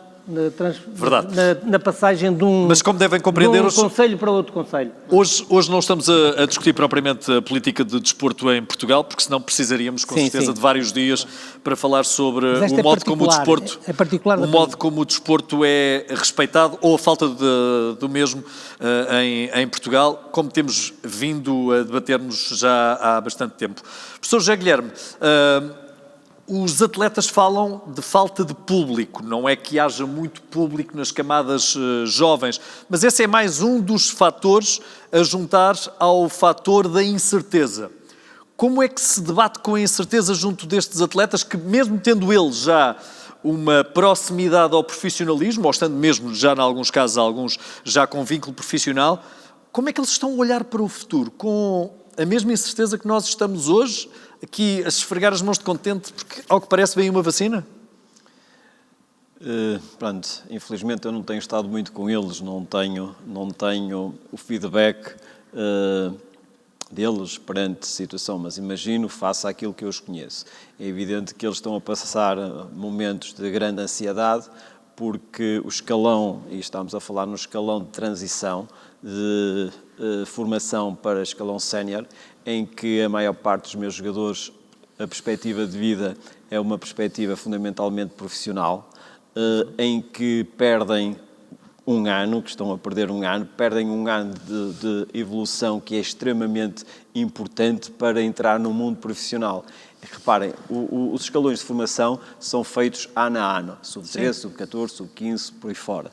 na passagem de um, Mas como devem compreender, de um concelho para outro concelho. Hoje não estamos a discutir propriamente a política de desporto em Portugal, porque senão precisaríamos com certeza de vários dias para falar sobre o modo como o desporto, o modo como o desporto é respeitado ou a falta do mesmo em Portugal, como temos vindo a debater-nos já há bastante tempo. Professor José Guilherme, os atletas falam de falta de público, não é que haja muito público nas camadas jovens, mas esse é mais um dos fatores a juntar ao fator da incerteza. Como é que se debate com a incerteza junto destes atletas que, mesmo tendo eles já uma proximidade ao profissionalismo, ou estando mesmo já, em alguns casos, alguns já com vínculo profissional, como é que eles estão a olhar para o futuro? Com a mesma incerteza que nós estamos hoje, aqui a esfregar as mãos de contente, porque, ao que parece, vem uma vacina? Pronto, infelizmente eu não tenho estado muito com eles, não tenho o feedback deles perante a situação, mas imagino, face àquilo que eu os conheço. É evidente que eles estão a passar momentos de grande ansiedade, porque o escalão, e estamos a falar no escalão de transição, de formação para escalão sénior, em que a maior parte dos meus jogadores, a perspectiva de vida é uma perspectiva fundamentalmente profissional, em que perdem um ano, que estão a perder um ano, perdem um ano de evolução que é extremamente importante para entrar no mundo profissional. Reparem, os escalões de formação são feitos ano a ano, sub-13, sub-14, sub-15, por aí fora.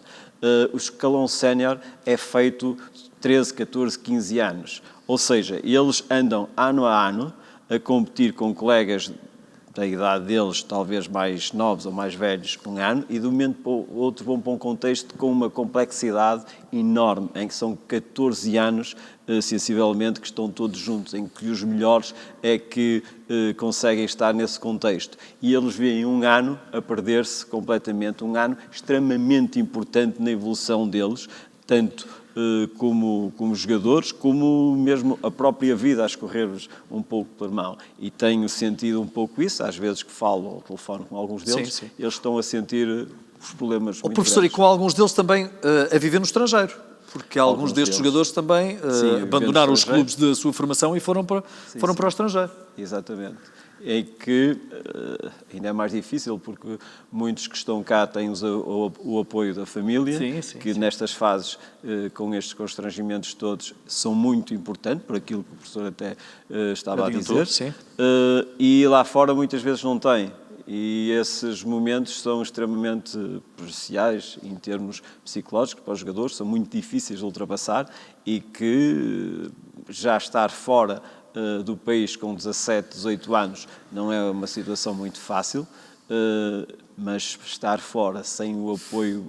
O escalão sénior é feito 13, 14, 15 anos. Ou seja, eles andam ano a ano a competir com colegas da idade deles, talvez mais novos ou mais velhos, um ano, e de um momento para o outro vão para um contexto com uma complexidade enorme, em que são 14 anos, sensivelmente, que estão todos juntos, em que os melhores é que conseguem estar nesse contexto. E eles veem um ano a perder-se completamente, um ano extremamente importante na evolução deles, tanto como jogadores, como mesmo a própria vida a escorrer-vos um pouco pela mão. E tenho sentido um pouco isso, às vezes que falo ao telefone com alguns deles, eles estão a sentir os problemas muito professor, grandes. e com alguns deles também a viver no estrangeiro, porque alguns destes jogadores também abandonaram os clubes da sua formação e foram para o estrangeiro. Exatamente. Em que ainda é mais difícil, porque muitos que estão cá têm o apoio da família, que nestas fases, com estes constrangimentos todos, são muito importantes, por aquilo que o professor até estava a dizer. E lá fora muitas vezes não têm. E esses momentos são extremamente prejudiciais em termos psicológicos para os jogadores, são muito difíceis de ultrapassar e que já estar fora do país com 17, 18 anos não é uma situação muito fácil, mas estar fora sem o apoio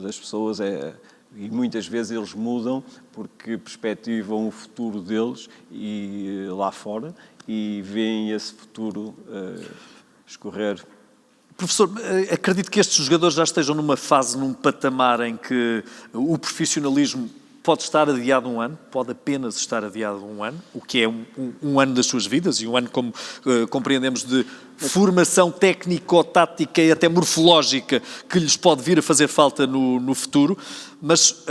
das pessoas e muitas vezes eles mudam porque perspectivam o futuro deles e lá fora e veem esse futuro escorrer. Professor, acredito que estes jogadores já estejam numa fase, num patamar em que o profissionalismo pode estar adiado um ano, pode apenas estar adiado um ano, o que é um ano das suas vidas e um ano, como compreendemos, de formação técnico-tática e até morfológica que lhes pode vir a fazer falta no futuro, mas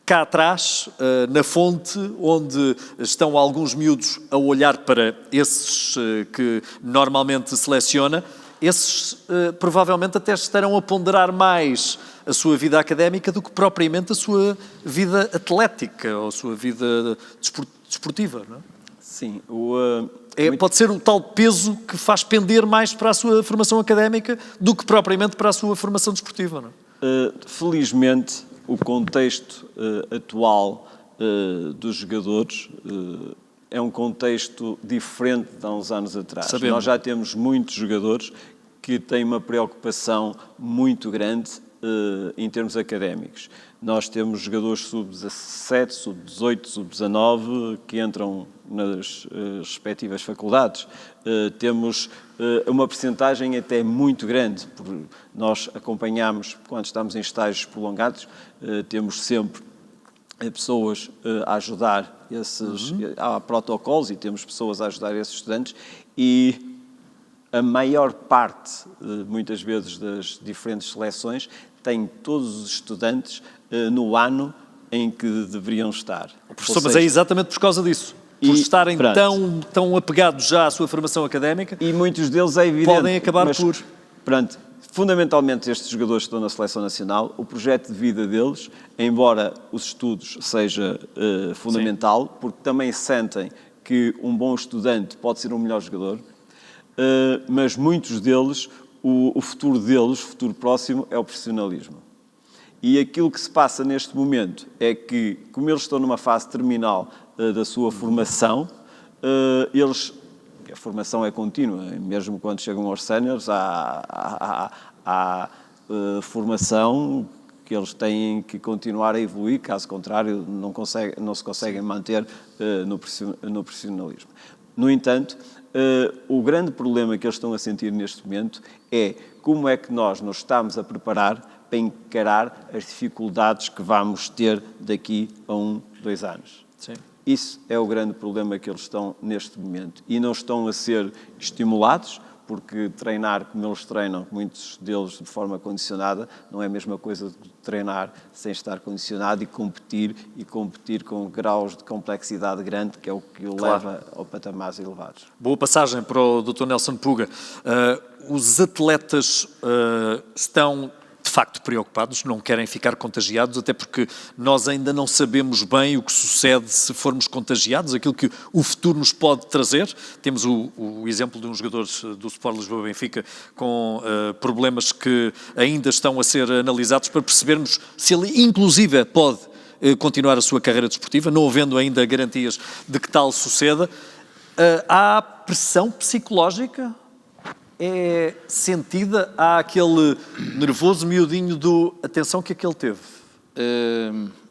cá atrás, na fonte, onde estão alguns miúdos a olhar para esses que normalmente seleciona, esses provavelmente até estarão a ponderar mais a sua vida académica do que propriamente a sua vida atlética ou a sua vida desportiva, não é? Sim. Pode ser o tal peso que faz pender mais para a sua formação académica do que propriamente para a sua formação desportiva, não é? Felizmente, o contexto atual dos jogadores é um contexto diferente de há uns anos atrás. Sabemos. Nós já temos muitos jogadores que têm uma preocupação muito grande em termos académicos. Nós temos jogadores sub-17, sub-18, sub-19 que entram nas respectivas faculdades. Temos uma percentagem até muito grande. Nós acompanhamos, quando estamos em estágios prolongados, temos sempre pessoas a ajudar há protocolos e temos pessoas a ajudar esses estudantes e a maior parte, muitas vezes, das diferentes seleções tem todos os estudantes no ano em que deveriam estar. Professor, mas é exatamente por causa disso. Por estarem tão apegados já à sua formação académica. E muitos deles é evidente. Podem acabar por... Pronto, fundamentalmente estes jogadores que estão na Seleção Nacional, o projeto de vida deles, embora os estudos seja fundamental, porque também sentem que um bom estudante pode ser um melhor jogador, mas muitos deles, o futuro deles, o futuro próximo, é o profissionalismo. E aquilo que se passa neste momento é que, como eles estão numa fase terminal da sua formação, a formação é contínua, mesmo quando chegam aos séniores, há formação que eles têm que continuar a evoluir, caso contrário não se conseguem manter no profissionalismo. No entanto, o grande problema que eles estão a sentir neste momento é como é que nós nos estamos a preparar para encarar as dificuldades que vamos ter daqui a 1, 2 anos. Sim. Isso é o grande problema que eles estão neste momento. E não estão a ser estimulados, porque treinar como eles treinam, muitos deles de forma condicionada, não é a mesma coisa de treinar sem estar condicionado e competir com graus de complexidade grande, que é o que o leva ao patamares elevados. Boa passagem para o Dr. Nelson Puga. Os atletas estão de facto preocupados, não querem ficar contagiados, até porque nós ainda não sabemos bem o que sucede se formos contagiados, aquilo que o futuro nos pode trazer. Temos o exemplo de um jogador do Sport Lisboa Benfica com problemas que ainda estão a ser analisados para percebermos se ele inclusive pode continuar a sua carreira desportiva, não havendo ainda garantias de que tal suceda. Há pressão psicológica? É sentida? Há aquele nervoso miudinho do atenção que aquele teve?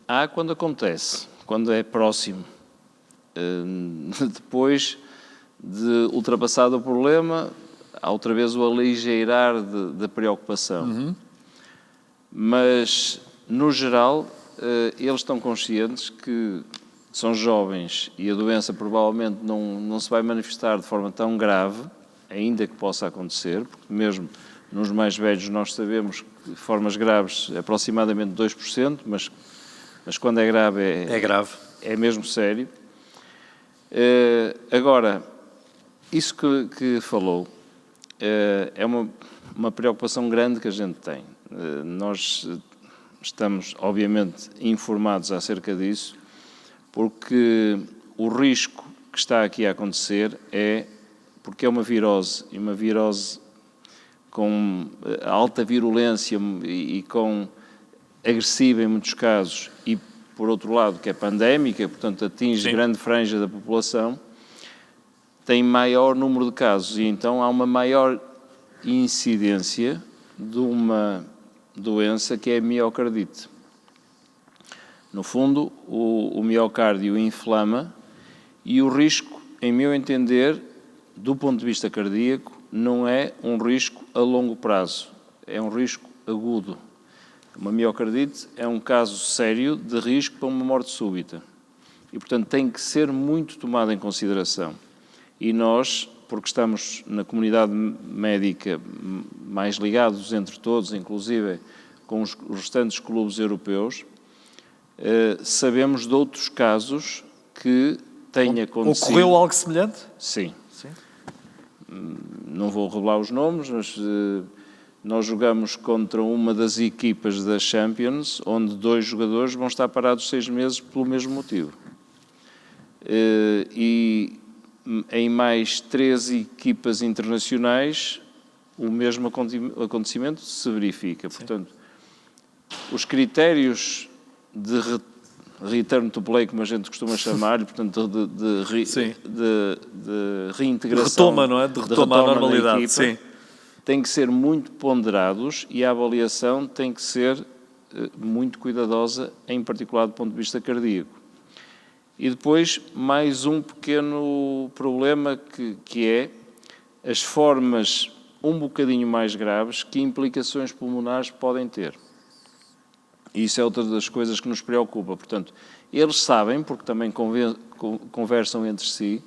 Há quando acontece, quando é próximo. Depois de ultrapassado o problema, há outra vez o aligeirar da preocupação. Mas, no geral, eles estão conscientes que são jovens e a doença provavelmente não se vai manifestar de forma tão grave, ainda que possa acontecer, porque mesmo nos mais velhos nós sabemos que formas graves aproximadamente 2%, mas quando é grave é grave. É mesmo sério. Agora, isso que falou é uma preocupação grande que a gente tem. Nós estamos, obviamente, informados acerca disso, porque o risco que está aqui a acontecer porque é uma virose, e uma virose com alta virulência e com agressiva em muitos casos, e por outro lado que é pandémica, portanto atinge grande franja da população, tem maior número de casos e então há uma maior incidência de uma doença que é a miocardite. No fundo, o miocárdio inflama e o risco, em meu entender, do ponto de vista cardíaco, não é um risco a longo prazo, é um risco agudo. Uma miocardite é um caso sério de risco para uma morte súbita e, portanto, tem que ser muito tomado em consideração. E nós, porque estamos na comunidade médica mais ligados entre todos, inclusive com os restantes clubes europeus, sabemos de outros casos que têm acontecido. Ocorreu algo semelhante? Sim. Não vou revelar os nomes, mas nós jogamos contra uma das equipas da Champions, onde 2 jogadores vão estar parados 6 meses pelo mesmo motivo. E em mais 3 equipas internacionais, o mesmo acontecimento se verifica. Portanto, os critérios de return to play, como a gente costuma chamar, portanto, de reintegração. Retoma, não é? De retoma a normalidade, sim. Têm que ser muito ponderados e a avaliação tem que ser muito cuidadosa, em particular do ponto de vista cardíaco. E depois, mais um pequeno problema que é as formas um bocadinho mais graves que implicações pulmonares podem ter. E isso é outra das coisas que nos preocupa. Portanto, eles sabem, porque também conversam entre si,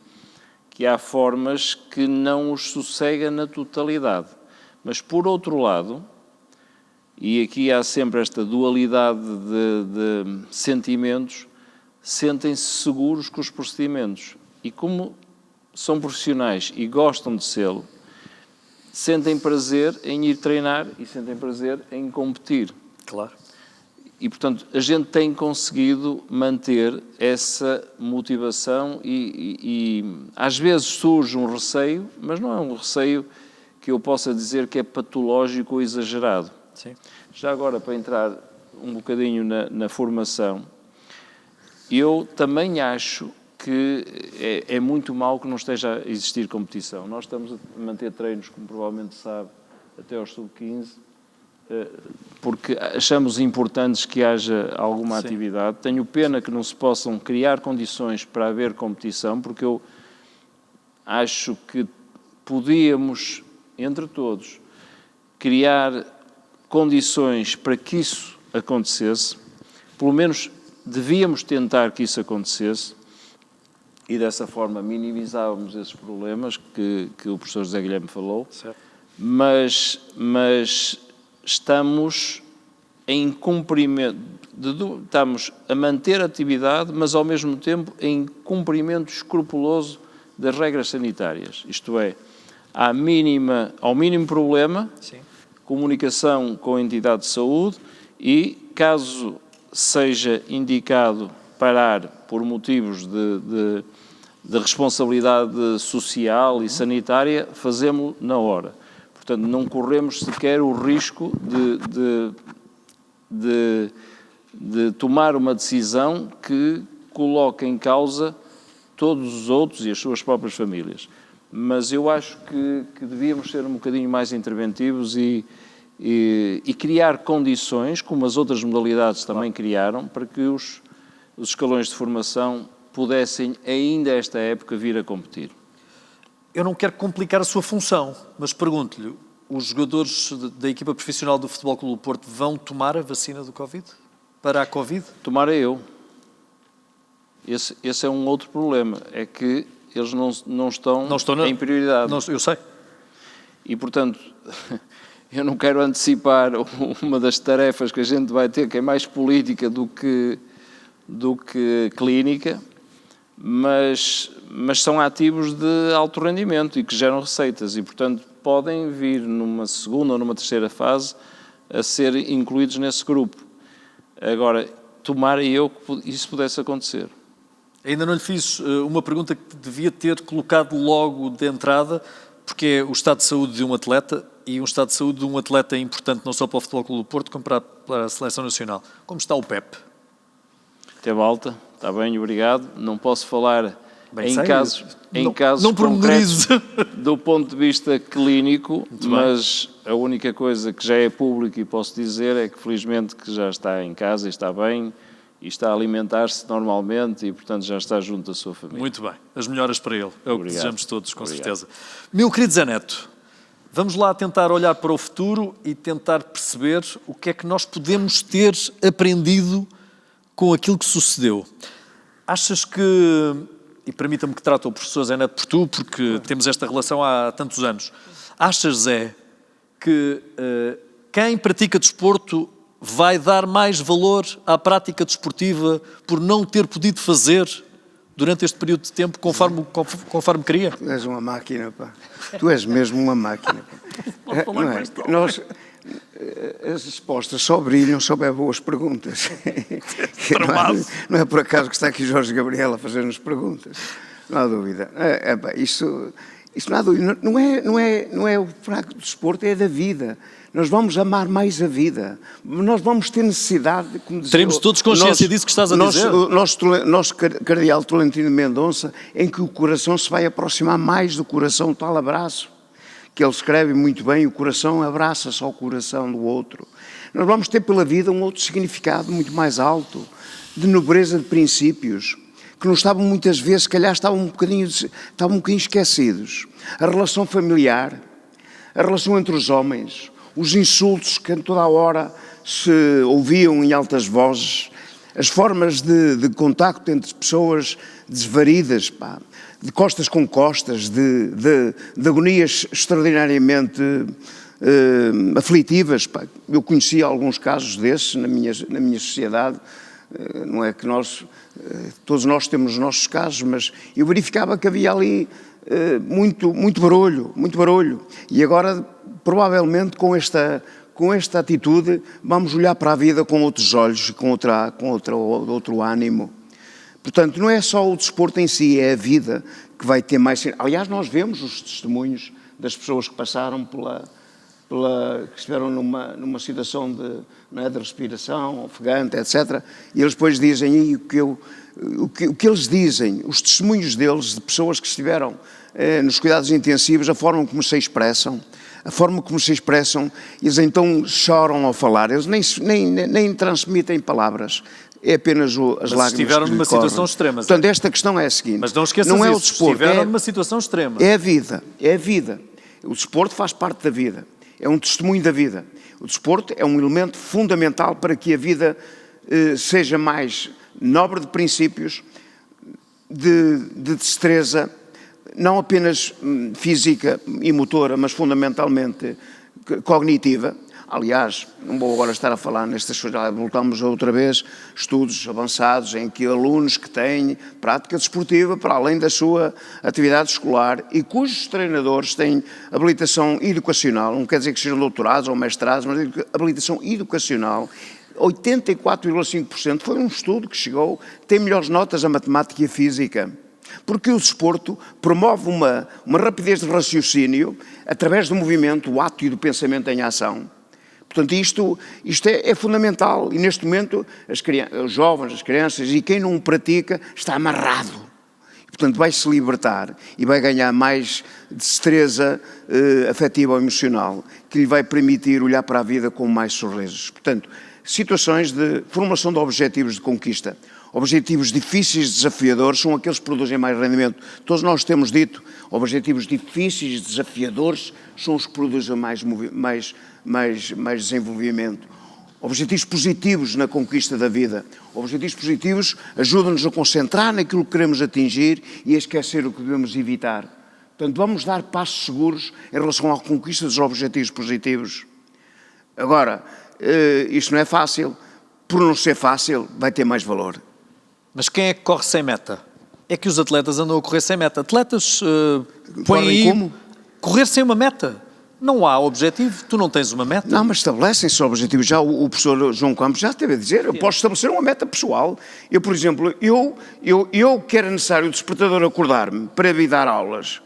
que há formas que não os sossega na totalidade. Mas, por outro lado, e aqui há sempre esta dualidade de sentimentos, sentem-se seguros com os procedimentos. E como são profissionais e gostam de sê-lo, sentem prazer em ir treinar e sentem prazer em competir. Claro. E, portanto, a gente tem conseguido manter essa motivação e às vezes surge um receio, mas não é um receio que eu possa dizer que é patológico ou exagerado. Sim. Já agora, para entrar um bocadinho na formação, eu também acho que é muito mau que não esteja a existir competição. Nós estamos a manter treinos, como provavelmente sabe, até aos sub-15, porque achamos importantes que haja alguma atividade. Tenho pena que não se possam criar condições para haver competição, porque eu acho que podíamos, entre todos, criar condições para que isso acontecesse, pelo menos devíamos tentar que isso acontecesse, e dessa forma minimizávamos esses problemas que o professor José Guilherme falou, Certo. mas estamos em cumprimento, estamos a manter a atividade, mas ao mesmo tempo em cumprimento escrupuloso das regras sanitárias. Isto é, ao mínimo problema, Sim. comunicação com a entidade de saúde e, caso seja indicado parar por motivos de responsabilidade social e sanitária, fazemos na hora. Portanto, não corremos sequer o risco de tomar uma decisão que coloque em causa todos os outros e as suas próprias famílias. Mas eu acho que devíamos ser um bocadinho mais interventivos e criar condições, como as outras modalidades também criaram, para que os escalões de formação pudessem, ainda esta época, vir a competir. Eu não quero complicar a sua função, mas pergunto-lhe, os jogadores da equipa profissional do Futebol Clube do Porto vão tomar a vacina do Covid? Para a Covid? Tomara eu. Esse é um outro problema, é que eles não estão em prioridade. Não, eu sei. E, portanto, eu não quero antecipar uma das tarefas que a gente vai ter, que é mais política do que clínica, mas são ativos de alto rendimento e que geram receitas e, portanto, podem vir numa segunda ou numa terceira fase a ser incluídos nesse grupo. Agora, tomara eu que isso pudesse acontecer. Ainda não lhe fiz uma pergunta que devia ter colocado logo de entrada, porque é o estado de saúde de um atleta, e um estado de saúde de um atleta é importante não só para o Futebol Clube do Porto, como para a Seleção Nacional. Como está o Pep? Teve alta, está bem, obrigado. Não posso falar em casos não concretos do ponto de vista clínico, mas a única coisa que já é pública e posso dizer é que felizmente que já está em casa e está bem e está a alimentar-se normalmente e, portanto, já está junto da sua família. Muito bem. As melhoras para ele. É o que desejamos todos, com Obrigado. certeza. Meu querido Zé Neto, vamos lá tentar olhar para o futuro e tentar perceber o que é que nós podemos ter aprendido com aquilo que sucedeu. Achas que, e permita-me que trate o professor Zé Neto por tu, porque temos esta relação há tantos anos, achas, Zé, que quem pratica desporto vai dar mais valor à prática desportiva por não ter podido fazer durante este período de tempo conforme queria? Tu és uma máquina, pá. Tu és mesmo uma máquina, pá. Não é? As respostas só brilham sob boas perguntas. Não é por acaso que está aqui Jorge Gabriel a fazer-nos perguntas. Não há dúvida. Isso não há dúvida. Não é o fraco do desporto, é da vida. Nós vamos amar mais a vida. Nós vamos ter necessidade, como dizia, teremos todos consciência disso que estás a dizer. Nosso cardeal Tolentino Mendonça, em que o coração se vai aproximar mais do coração, tal abraço, que ele escreve muito bem, o coração abraça-se ao coração do outro. Nós vamos ter pela vida um outro significado muito mais alto, de nobreza de princípios, que não estavam muitas vezes, se calhar estavam um bocadinho esquecidos. A relação familiar, a relação entre os homens, os insultos que a toda a hora se ouviam em altas vozes, as formas de contacto entre pessoas desvaridas, pá, de costas com costas, de agonias extraordinariamente aflitivas. Pá. Eu conheci alguns casos desses na minha sociedade, não é que todos nós temos os nossos casos, mas eu verificava que havia ali muito barulho. E agora, provavelmente, com esta atitude, vamos olhar para a vida com outros olhos, com outro ânimo. Portanto, não é só o desporto em si, é a vida que vai ter mais... Aliás, nós vemos os testemunhos das pessoas que passaram que estiveram numa situação de respiração ofegante, etc. E eles depois dizem, o que eles dizem, os testemunhos deles, de pessoas que estiveram nos cuidados intensivos, a forma como se expressam, eles então choram ao falar, eles nem transmitem palavras, é apenas as lágrimas estiveram numa situação extrema. Portanto, esta questão é a seguinte, mas não esqueças não é isso, o desporto, estiveram numa situação extrema. É a vida. O desporto faz parte da vida, é um testemunho da vida. O desporto é um elemento fundamental para que a vida seja mais nobre de princípios, de destreza, não apenas física e motora, mas fundamentalmente cognitiva. Aliás, não vou agora estar a falar nestas coisas, voltamos outra vez, estudos avançados em que alunos que têm prática desportiva para além da sua atividade escolar e cujos treinadores têm habilitação educacional, não quer dizer que sejam doutorados ou mestrados, mas habilitação educacional, 84,5% foi um estudo que chegou, tem melhores notas a matemática e a física. Porque o desporto promove uma rapidez de raciocínio através do movimento, o ato e do pensamento em ação. Portanto, isto é fundamental e neste momento os jovens, as crianças e quem não o pratica está amarrado. Portanto, vai-se libertar e vai ganhar mais destreza afetiva ou emocional que lhe vai permitir olhar para a vida com mais sorrisos. Portanto, situações de formulação de objetivos de conquista. Objetivos difíceis, desafiadores, são aqueles que produzem mais rendimento. Todos nós temos dito, objetivos difíceis, desafiadores, são os que produzem mais desenvolvimento. Objetivos positivos na conquista da vida. Objetivos positivos ajudam-nos a concentrar naquilo que queremos atingir e a esquecer o que devemos evitar. Portanto, vamos dar passos seguros em relação à conquista dos objetivos positivos. Agora, isto não é fácil. Por não ser fácil, vai ter mais valor. Mas quem é que corre sem meta? É que os atletas andam a correr sem meta. Atletas põem aí como? Correr sem uma meta. Não há objetivo, tu não tens uma meta. Não, mas estabelecem-se objetivos. Já o professor João Campos já esteve a dizer, eu posso estabelecer uma meta pessoal. Eu, por exemplo, eu que era necessário o despertador acordar-me para vir dar aulas,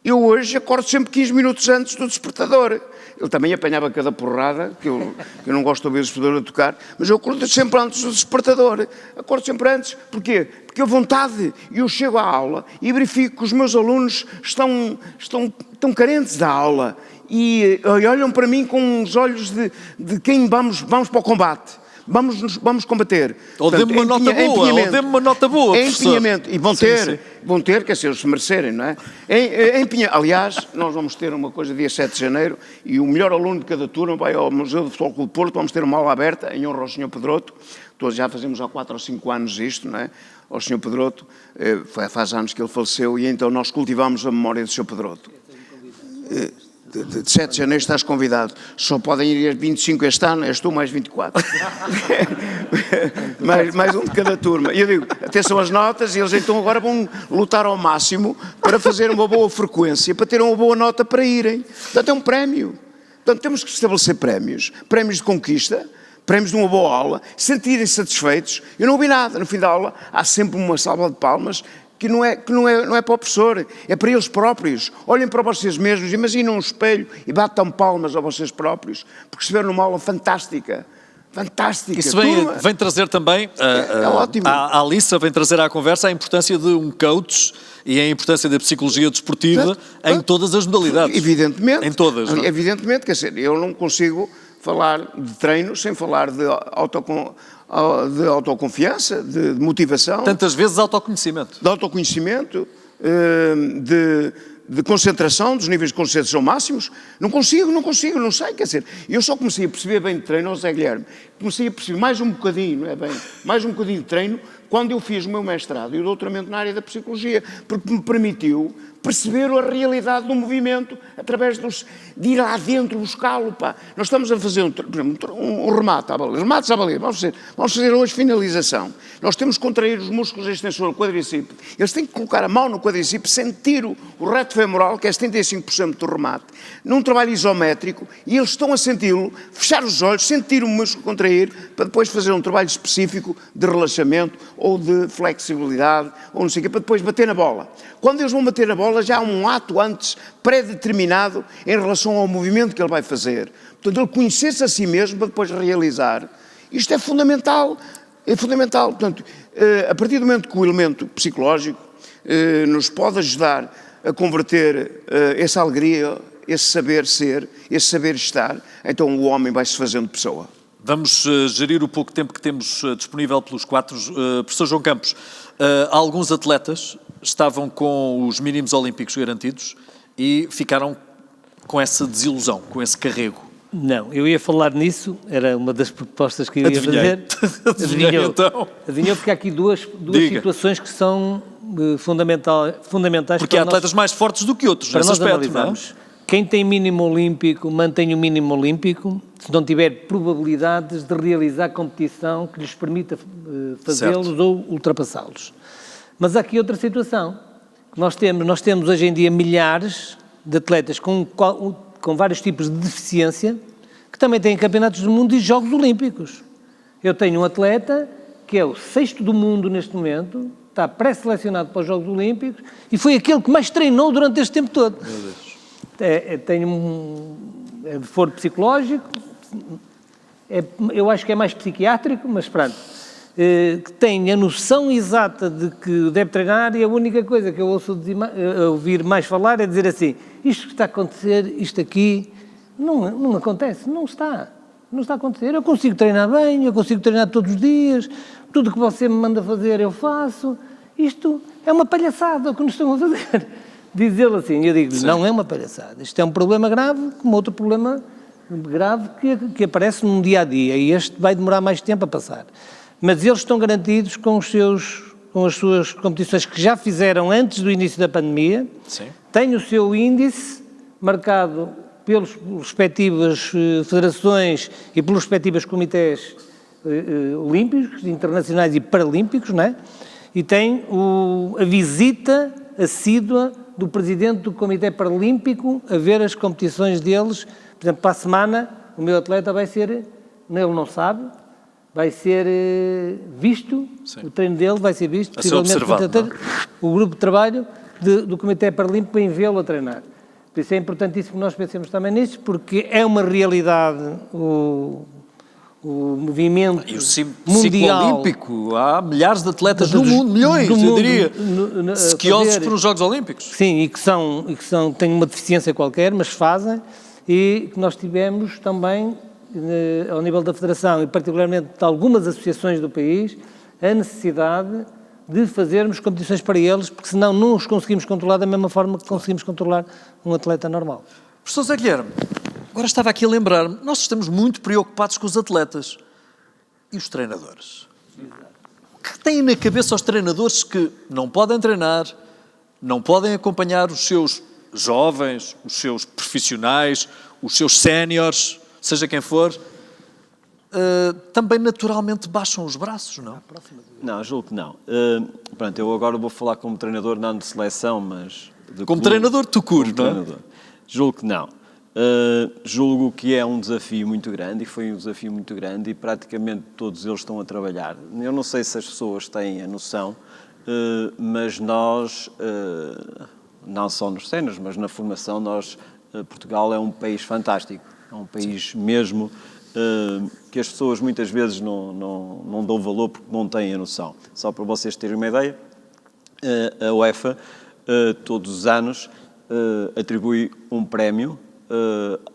eu hoje acordo sempre 15 minutos antes do despertador. Ele também apanhava cada porrada, que eu não gosto de ouvir o despertador a tocar, mas eu acordo sempre antes do despertador. Acordo sempre antes. Porquê? Porque a vontade, eu chego à aula e verifico que os meus alunos estão carentes da aula e olham para mim com os olhos de quem vamos para o combate. Vamos combater. Ou dê-me uma nota boa, ou dê-me uma nota boa, professor. Empenhamento. E vão ter, quer dizer, se merecerem, não é? Aliás, nós vamos ter uma coisa dia 7 de janeiro e o melhor aluno de cada turma vai ao Museu do Futebol Clube do Porto, vamos ter uma aula aberta em honra ao Sr. Pedroto. Todos já fazemos há 4 ou 5 anos isto, não é? Ao Sr. Pedroto, faz anos que ele faleceu e então nós cultivamos a memória do Sr. Pedroto. De 7 de janeiro estás convidado. Só podem ir 25 este ano, és tu mais 24. mais um de cada turma. E eu digo, atenção às notas, e eles então agora vão lutar ao máximo para fazer uma boa frequência, para ter uma boa nota para irem. Portanto, é um prémio. Portanto, temos que estabelecer prémios. Prémios de conquista, prémios de uma boa aula, sentirem-se satisfeitos. Eu não ouvi nada. No fim da aula há sempre uma salva de palmas que não é para o professor, é para eles próprios. Olhem para vocês mesmos, imaginem um espelho e batam palmas a vocês próprios, porque estiveram numa aula fantástica. Fantástica. Isso vem trazer também, ótimo. A Alissa vem trazer à conversa a importância de um coach e a importância da psicologia desportiva em todas as modalidades. Evidentemente. Em todas. Não? Evidentemente, quer dizer, eu não consigo falar de treino sem falar de autoconfiança, de motivação. Tantas vezes autoconhecimento. De autoconhecimento, de concentração, dos níveis de concentração máximos. Não consigo, não sei, quer dizer, eu só comecei a perceber bem de treino, José Guilherme, comecei a perceber mais um bocadinho, não é bem, mais um bocadinho de treino, quando eu fiz o meu mestrado e o doutoramento na área da psicologia, porque me permitiu perceber a realidade do movimento através de ir lá dentro buscá-lo. Nós estamos a fazer um remate à baleia. Remates à baleia. Vamos fazer hoje finalização. Nós temos que contrair os músculos extensores do quadríceps. Eles têm que colocar a mão no quadríceps, sentir o reto femoral, que é 75% do remate, num trabalho isométrico, e eles estão a senti-lo, fechar os olhos, sentir o músculo contrair, para depois fazer um trabalho específico de relaxamento ou de flexibilidade, ou não sei o quê, para depois bater na bola. Quando eles vão bater na bola, já há um ato antes pré-determinado em relação ao movimento que ele vai fazer. Portanto, ele conhecer-se a si mesmo para depois realizar. Isto é fundamental. É fundamental. Portanto, a partir do momento que o elemento psicológico nos pode ajudar a converter essa alegria, esse saber ser, esse saber estar, então o homem vai se fazendo pessoa. Vamos gerir o pouco tempo que temos disponível pelos 4. Professor João Campos, alguns atletas estavam com os mínimos olímpicos garantidos e ficaram com essa desilusão, com esse carrego. Não, eu ia falar nisso, era uma das propostas que eu ia fazer. Adivinhei então. Adivinhou porque há aqui duas situações que são fundamentais Porque há para atletas mais fortes do que outros para nesse nós aspecto, não é? analisarmos. Quem tem mínimo olímpico mantém o mínimo olímpico se não tiver probabilidades de realizar competição que lhes permita fazê-los ou ultrapassá-los. Mas há aqui outra situação. Nós temos hoje em dia milhares de atletas com vários tipos de deficiência que também têm campeonatos do mundo e Jogos Olímpicos. Eu tenho um atleta que é o 6º do mundo neste momento, está pré-selecionado para os Jogos Olímpicos e foi aquele que mais treinou durante este tempo todo. Meu Deus. Tenho de foro psicológico, eu acho que é mais psiquiátrico, mas pronto, que tem a noção exata de que deve treinar e a única coisa que eu ouço ouvir mais falar é dizer assim, isto que está a acontecer, isto aqui, não acontece, não está a acontecer. Eu consigo treinar bem, eu consigo treinar todos os dias, tudo que você me manda fazer eu faço, isto é uma palhaçada o que nos estão a fazer. Diz ele assim, eu digo, não é uma palhaçada, isto é um problema grave, como outro problema grave que aparece num dia-a-dia, e este vai demorar mais tempo a passar. Mas eles estão garantidos com as suas competições que já fizeram antes do início da pandemia, têm o seu índice marcado pelas respectivas federações e pelos respectivos comitês olímpicos, internacionais e paralímpicos, não é? E tem a visita assídua do presidente do Comitê Paralímpico a ver as competições deles. Por exemplo, para a semana, o meu atleta vai ser, ele não sabe, vai ser visto, o treino dele vai ser visto, possivelmente o grupo de trabalho do Comitê Paralímpico vem vê-lo a treinar. Por isso é importantíssimo que nós pensemos também nisto, porque é uma realidade o movimento e o mundial ciclo olímpico, há milhares de atletas no mundo, milhões, eu diria, sequiosos para os Jogos Olímpicos. Sim, e que têm uma deficiência qualquer, mas fazem, e que nós tivemos também, ao nível da Federação, e particularmente de algumas associações do país, a necessidade de fazermos competições para eles, porque senão não os conseguimos controlar da mesma forma que conseguimos controlar um atleta normal. Professor Zé Guilherme, agora estava aqui a lembrar-me, nós estamos muito preocupados com os atletas e os treinadores. O que têm na cabeça os treinadores que não podem treinar, não podem acompanhar os seus jovens, os seus profissionais, os seus séniores, seja quem for, também naturalmente baixam os braços, não? Não, julgo que não. Pronto, eu agora vou falar como treinador, não de seleção, mas... Como treinador de Tucur, não é? Julgo que não. Julgo que é um desafio muito grande, e foi um desafio muito grande, e praticamente todos eles estão a trabalhar. Eu não sei se as pessoas têm a noção, mas nós, não só nos séniores, mas na formação, Portugal é um país fantástico, é um país mesmo que as pessoas muitas vezes não dão valor porque não têm a noção. Só para vocês terem uma ideia, a UEFA todos os anos atribui um prémio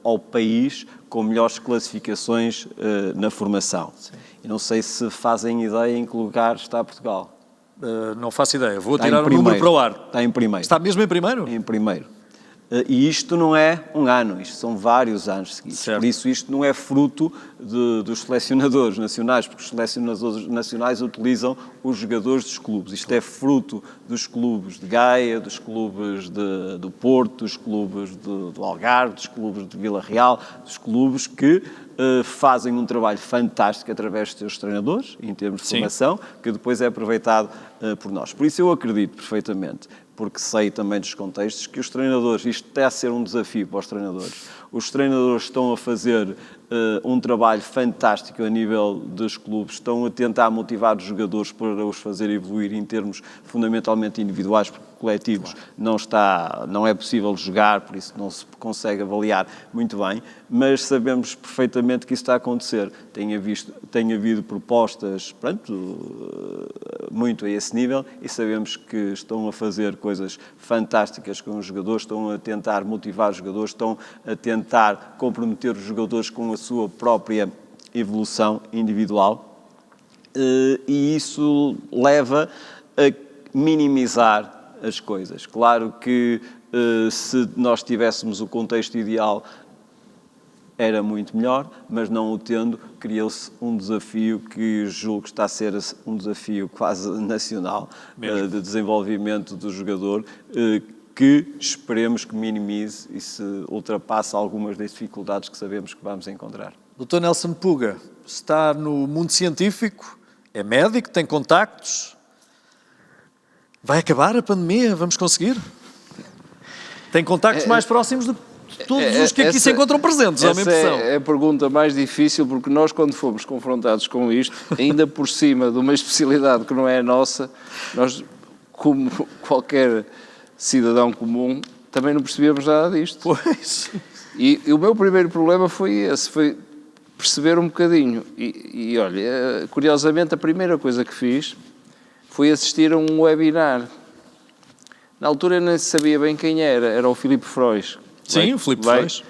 ao país com melhores classificações na formação. Sim. E não sei se fazem ideia em que lugar está Portugal. Não faço ideia. Vou tirar o número para o ar. Está em primeiro. Está mesmo em primeiro? Em primeiro. E isto não é um ano, isto são vários anos seguidos. Certo. Por isso isto não é fruto dos selecionadores nacionais, porque os selecionadores nacionais utilizam os jogadores dos clubes. Isto é fruto dos clubes de Gaia, dos clubes do Porto, dos clubes do Algarve, dos clubes de Vila Real, dos clubes que fazem um trabalho fantástico através dos seus treinadores, em termos de formação, que depois é aproveitado por nós. Por isso eu acredito perfeitamente, porque sei também dos contextos, que os treinadores, isto está a ser um desafio para os treinadores. Os treinadores estão a fazer um trabalho fantástico a nível dos clubes, estão a tentar motivar os jogadores para os fazer evoluir em termos fundamentalmente individuais, porque coletivos não é possível jogar, por isso não se consegue avaliar muito bem, mas sabemos perfeitamente que isso está a acontecer. Tem havido propostas, pronto, muito a esse nível, e sabemos que estão a fazer coisas fantásticas com os jogadores, estão a tentar motivar os jogadores, estão a tentar comprometer os jogadores com a sua própria evolução individual, e isso leva a minimizar as coisas. Claro que se nós tivéssemos o contexto ideal, era muito melhor, mas não o tendo, criou-se um desafio que julgo que está a ser um desafio quase nacional de desenvolvimento do jogador, que esperemos que minimize e se ultrapasse algumas das dificuldades que sabemos que vamos encontrar. Dr. Nelson Puga, está no mundo científico, é médico, tem contactos. Vai acabar a pandemia? Vamos conseguir? Tem contactos mais próximos de todos os que aqui se encontram presentes, é a minha impressão. É a pergunta mais difícil, porque nós, quando fomos confrontados com isto, ainda por cima de uma especialidade que não é a nossa, nós, como qualquer cidadão comum, também não percebemos nada disto. Pois. E o meu primeiro problema foi esse, foi perceber um bocadinho. E olha, curiosamente, a primeira coisa que fiz foi assistir a um webinar. Na altura eu nem sabia bem quem era o Filipe Frois. Sim, o Filipe Frois.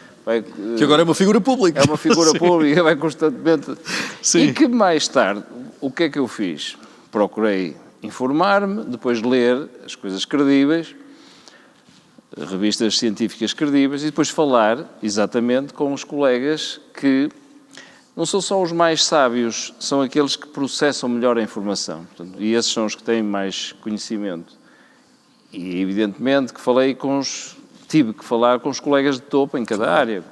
Que agora é uma figura pública. É uma figura pública, vai constantemente... Sim. E que mais tarde, o que é que eu fiz? Procurei informar-me, depois ler as coisas credíveis, revistas científicas credíveis, e depois falar exatamente com os colegas que não são só os mais sábios, são aqueles que processam melhor a informação. Portanto, e esses são os que têm mais conhecimento. E evidentemente que tive que falar com os colegas de topo em cada área.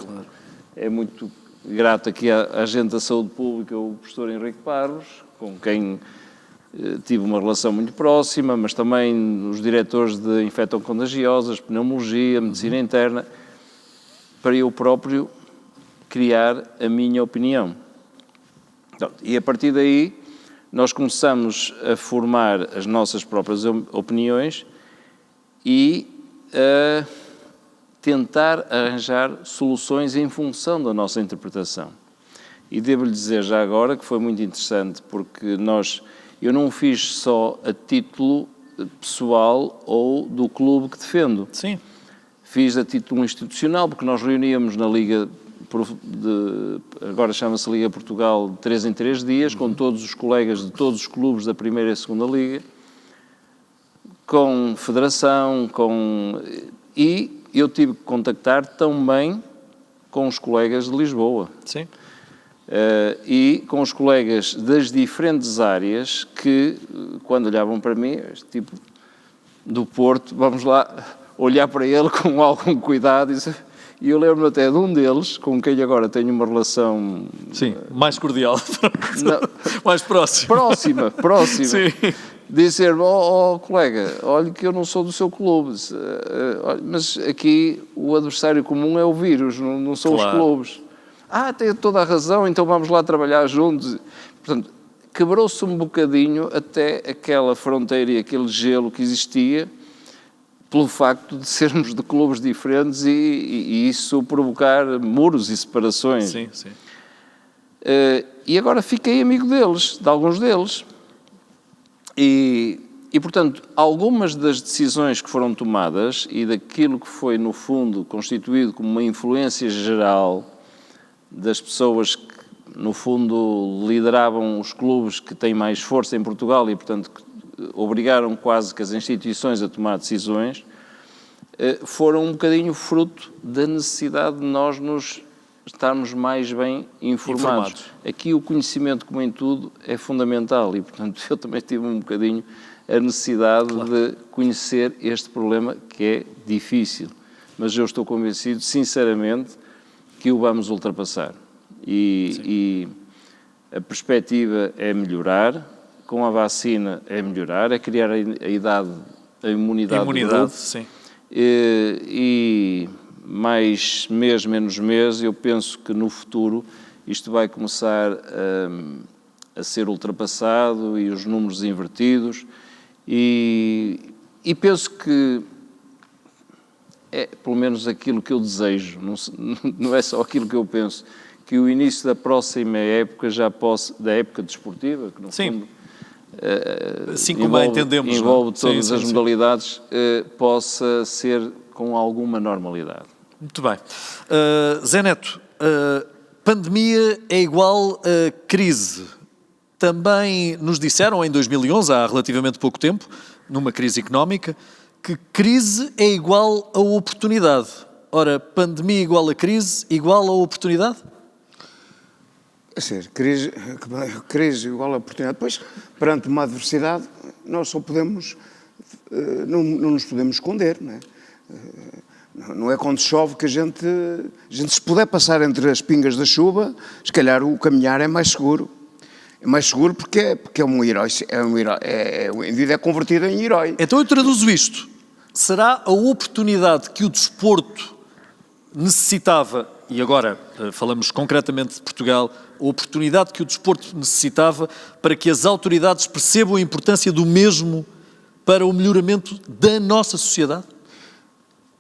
É muito grato aqui à gente da saúde pública, o professor Henrique Parros, com quem tive uma relação muito próxima, mas também os diretores de infecto-contagiosas, pneumologia, medicina interna, para eu próprio criar a minha opinião. E a partir daí nós começamos a formar as nossas próprias opiniões e a tentar arranjar soluções em função da nossa interpretação. E devo-lhe dizer já agora que foi muito interessante, porque eu não o fiz só a título pessoal ou do clube que defendo. Sim. Fiz a título institucional, porque nós reuníamos na Liga, agora chama-se Liga Portugal, de 3 em 3 dias, com todos os colegas de todos os clubes da Primeira e Segunda Liga, com federação, e eu tive que contactar também com os colegas de Lisboa. Sim. E com os colegas das diferentes áreas que, quando olhavam para mim, este tipo do Porto, vamos lá olhar para ele com algum cuidado. E eu lembro-me até de um deles, com quem agora tenho uma relação... Sim, mais cordial. Mais próxima. Próxima. Sim. Dizer, colega, olha que eu não sou do seu clube, mas aqui o adversário comum é o vírus, não são os clubes. Tem toda a razão, então vamos lá trabalhar juntos. Portanto, quebrou-se um bocadinho até aquela fronteira e aquele gelo que existia, pelo facto de sermos de clubes diferentes e isso provocar muros e separações. Sim, sim. E agora fiquei amigo deles, de alguns deles. E, portanto, algumas das decisões que foram tomadas e daquilo que foi, no fundo, constituído como uma influência geral das pessoas que, no fundo, lideravam os clubes que têm mais força em Portugal e, portanto, que obrigaram quase que as instituições a tomar decisões, foram um bocadinho fruto da necessidade de nós nos estarmos mais bem informados. Aqui o conhecimento, como em tudo, é fundamental e, portanto, eu também tive um bocadinho a necessidade de conhecer este problema que é difícil, mas eu estou convencido, sinceramente, que o vamos ultrapassar. E a perspectiva é melhorar, com a vacina é melhorar, é criar a imunidade do grupo. Sim. E mais mês, menos mês, eu penso que no futuro isto vai começar a ser ultrapassado e os números invertidos e penso que é pelo menos aquilo que eu desejo, não é só aquilo que eu penso, que o início da próxima época da época desportiva, que no fundo assim como a entendemos, envolve todas as modalidades, possa ser com alguma normalidade. Muito bem. Zé Neto, pandemia é igual a crise. Também nos disseram em 2011, há relativamente pouco tempo, numa crise económica, que crise é igual a oportunidade. Ora, pandemia igual a crise, igual a oportunidade? É ser, crise igual a oportunidade. Depois, perante uma adversidade, nós só podemos, não nos podemos esconder, não é? Não é quando chove que a gente se puder passar entre as pingas da chuva, se calhar o caminhar é mais seguro. É mais seguro porque é um herói, o indivíduo é convertido em herói. Então eu traduzo isto. Será a oportunidade que o desporto necessitava, e agora falamos concretamente de Portugal, a oportunidade que o desporto necessitava para que as autoridades percebam a importância do mesmo para o melhoramento da nossa sociedade?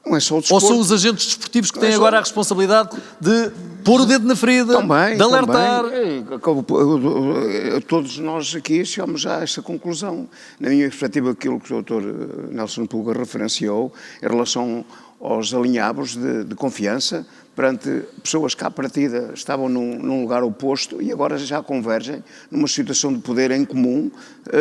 Não é só o Ou desporto. são os agentes desportivos que têm agora a responsabilidade de pôr o dedo na ferida, de alertar? Todos nós aqui chegamos a esta conclusão. Na minha perspectiva, aquilo que o Dr. Nelson Pulga referenciou em relação aos alinhavos de confiança perante pessoas que à partida estavam num lugar oposto e agora já convergem numa situação de poder em comum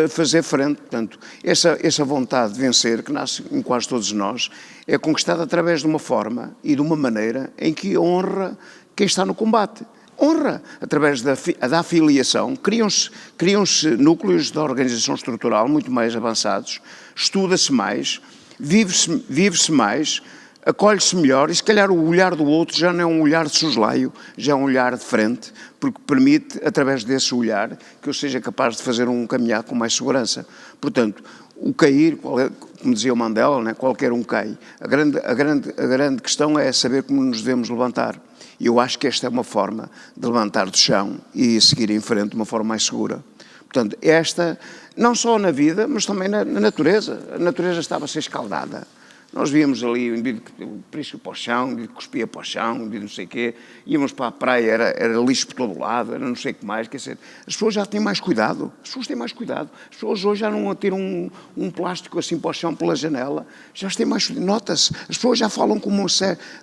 fazer frente. Portanto, essa vontade de vencer, que nasce em quase todos nós, é conquistada através de uma forma e de uma maneira em que honra quem está no combate. Honra, através da afiliação, criam-se núcleos de organização estrutural muito mais avançados, estuda-se mais, vive-se mais, acolhe-se melhor e se calhar o olhar do outro já não é um olhar de soslaio, já é um olhar de frente, porque permite, através desse olhar, que eu seja capaz de fazer um caminhar com mais segurança. Portanto, o cair, como dizia o Mandela, né, qualquer um cai. A grande questão é saber como nos devemos levantar. E eu acho que esta é uma forma de levantar do chão e seguir em frente de uma forma mais segura. Portanto, esta, não só na vida, mas também na natureza. A natureza estava a ser escaldada. Nós víamos ali o indivíduo que prisca para o chão, o indivíduo que cuspia para o chão, o indivíduo não sei o quê, íamos para a praia, era lixo por todo lado, era não sei o que mais, quer dizer, as pessoas já têm mais cuidado, as pessoas têm mais cuidado, as pessoas hoje já não atiram um plástico assim para o chão pela janela, já têm mais, nota-se, as pessoas já falam como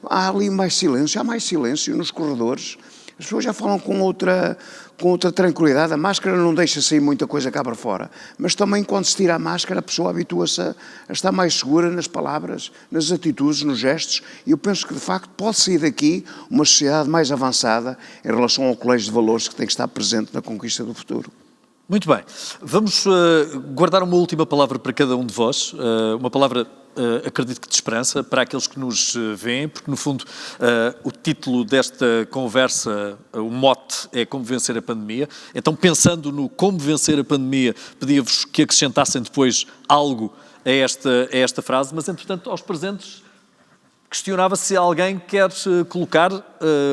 há ali mais silêncio, há mais silêncio nos corredores, as pessoas já falam com outra tranquilidade. A máscara não deixa sair muita coisa cá para fora, mas também quando se tira a máscara a pessoa habitua-se a estar mais segura nas palavras, nas atitudes, nos gestos, e eu penso que de facto pode sair daqui uma sociedade mais avançada em relação ao colégio de valores que tem que estar presente na conquista do futuro. Muito bem. Vamos guardar uma última palavra para cada um de vós, uma palavra, acredito que de esperança, para aqueles que nos veem, porque no fundo o título desta conversa, o mote é Como Vencer a Pandemia. Então, pensando no como vencer a pandemia, pedia-vos que acrescentassem depois algo a esta frase, mas entretanto aos presentes questionava se alguém quer colocar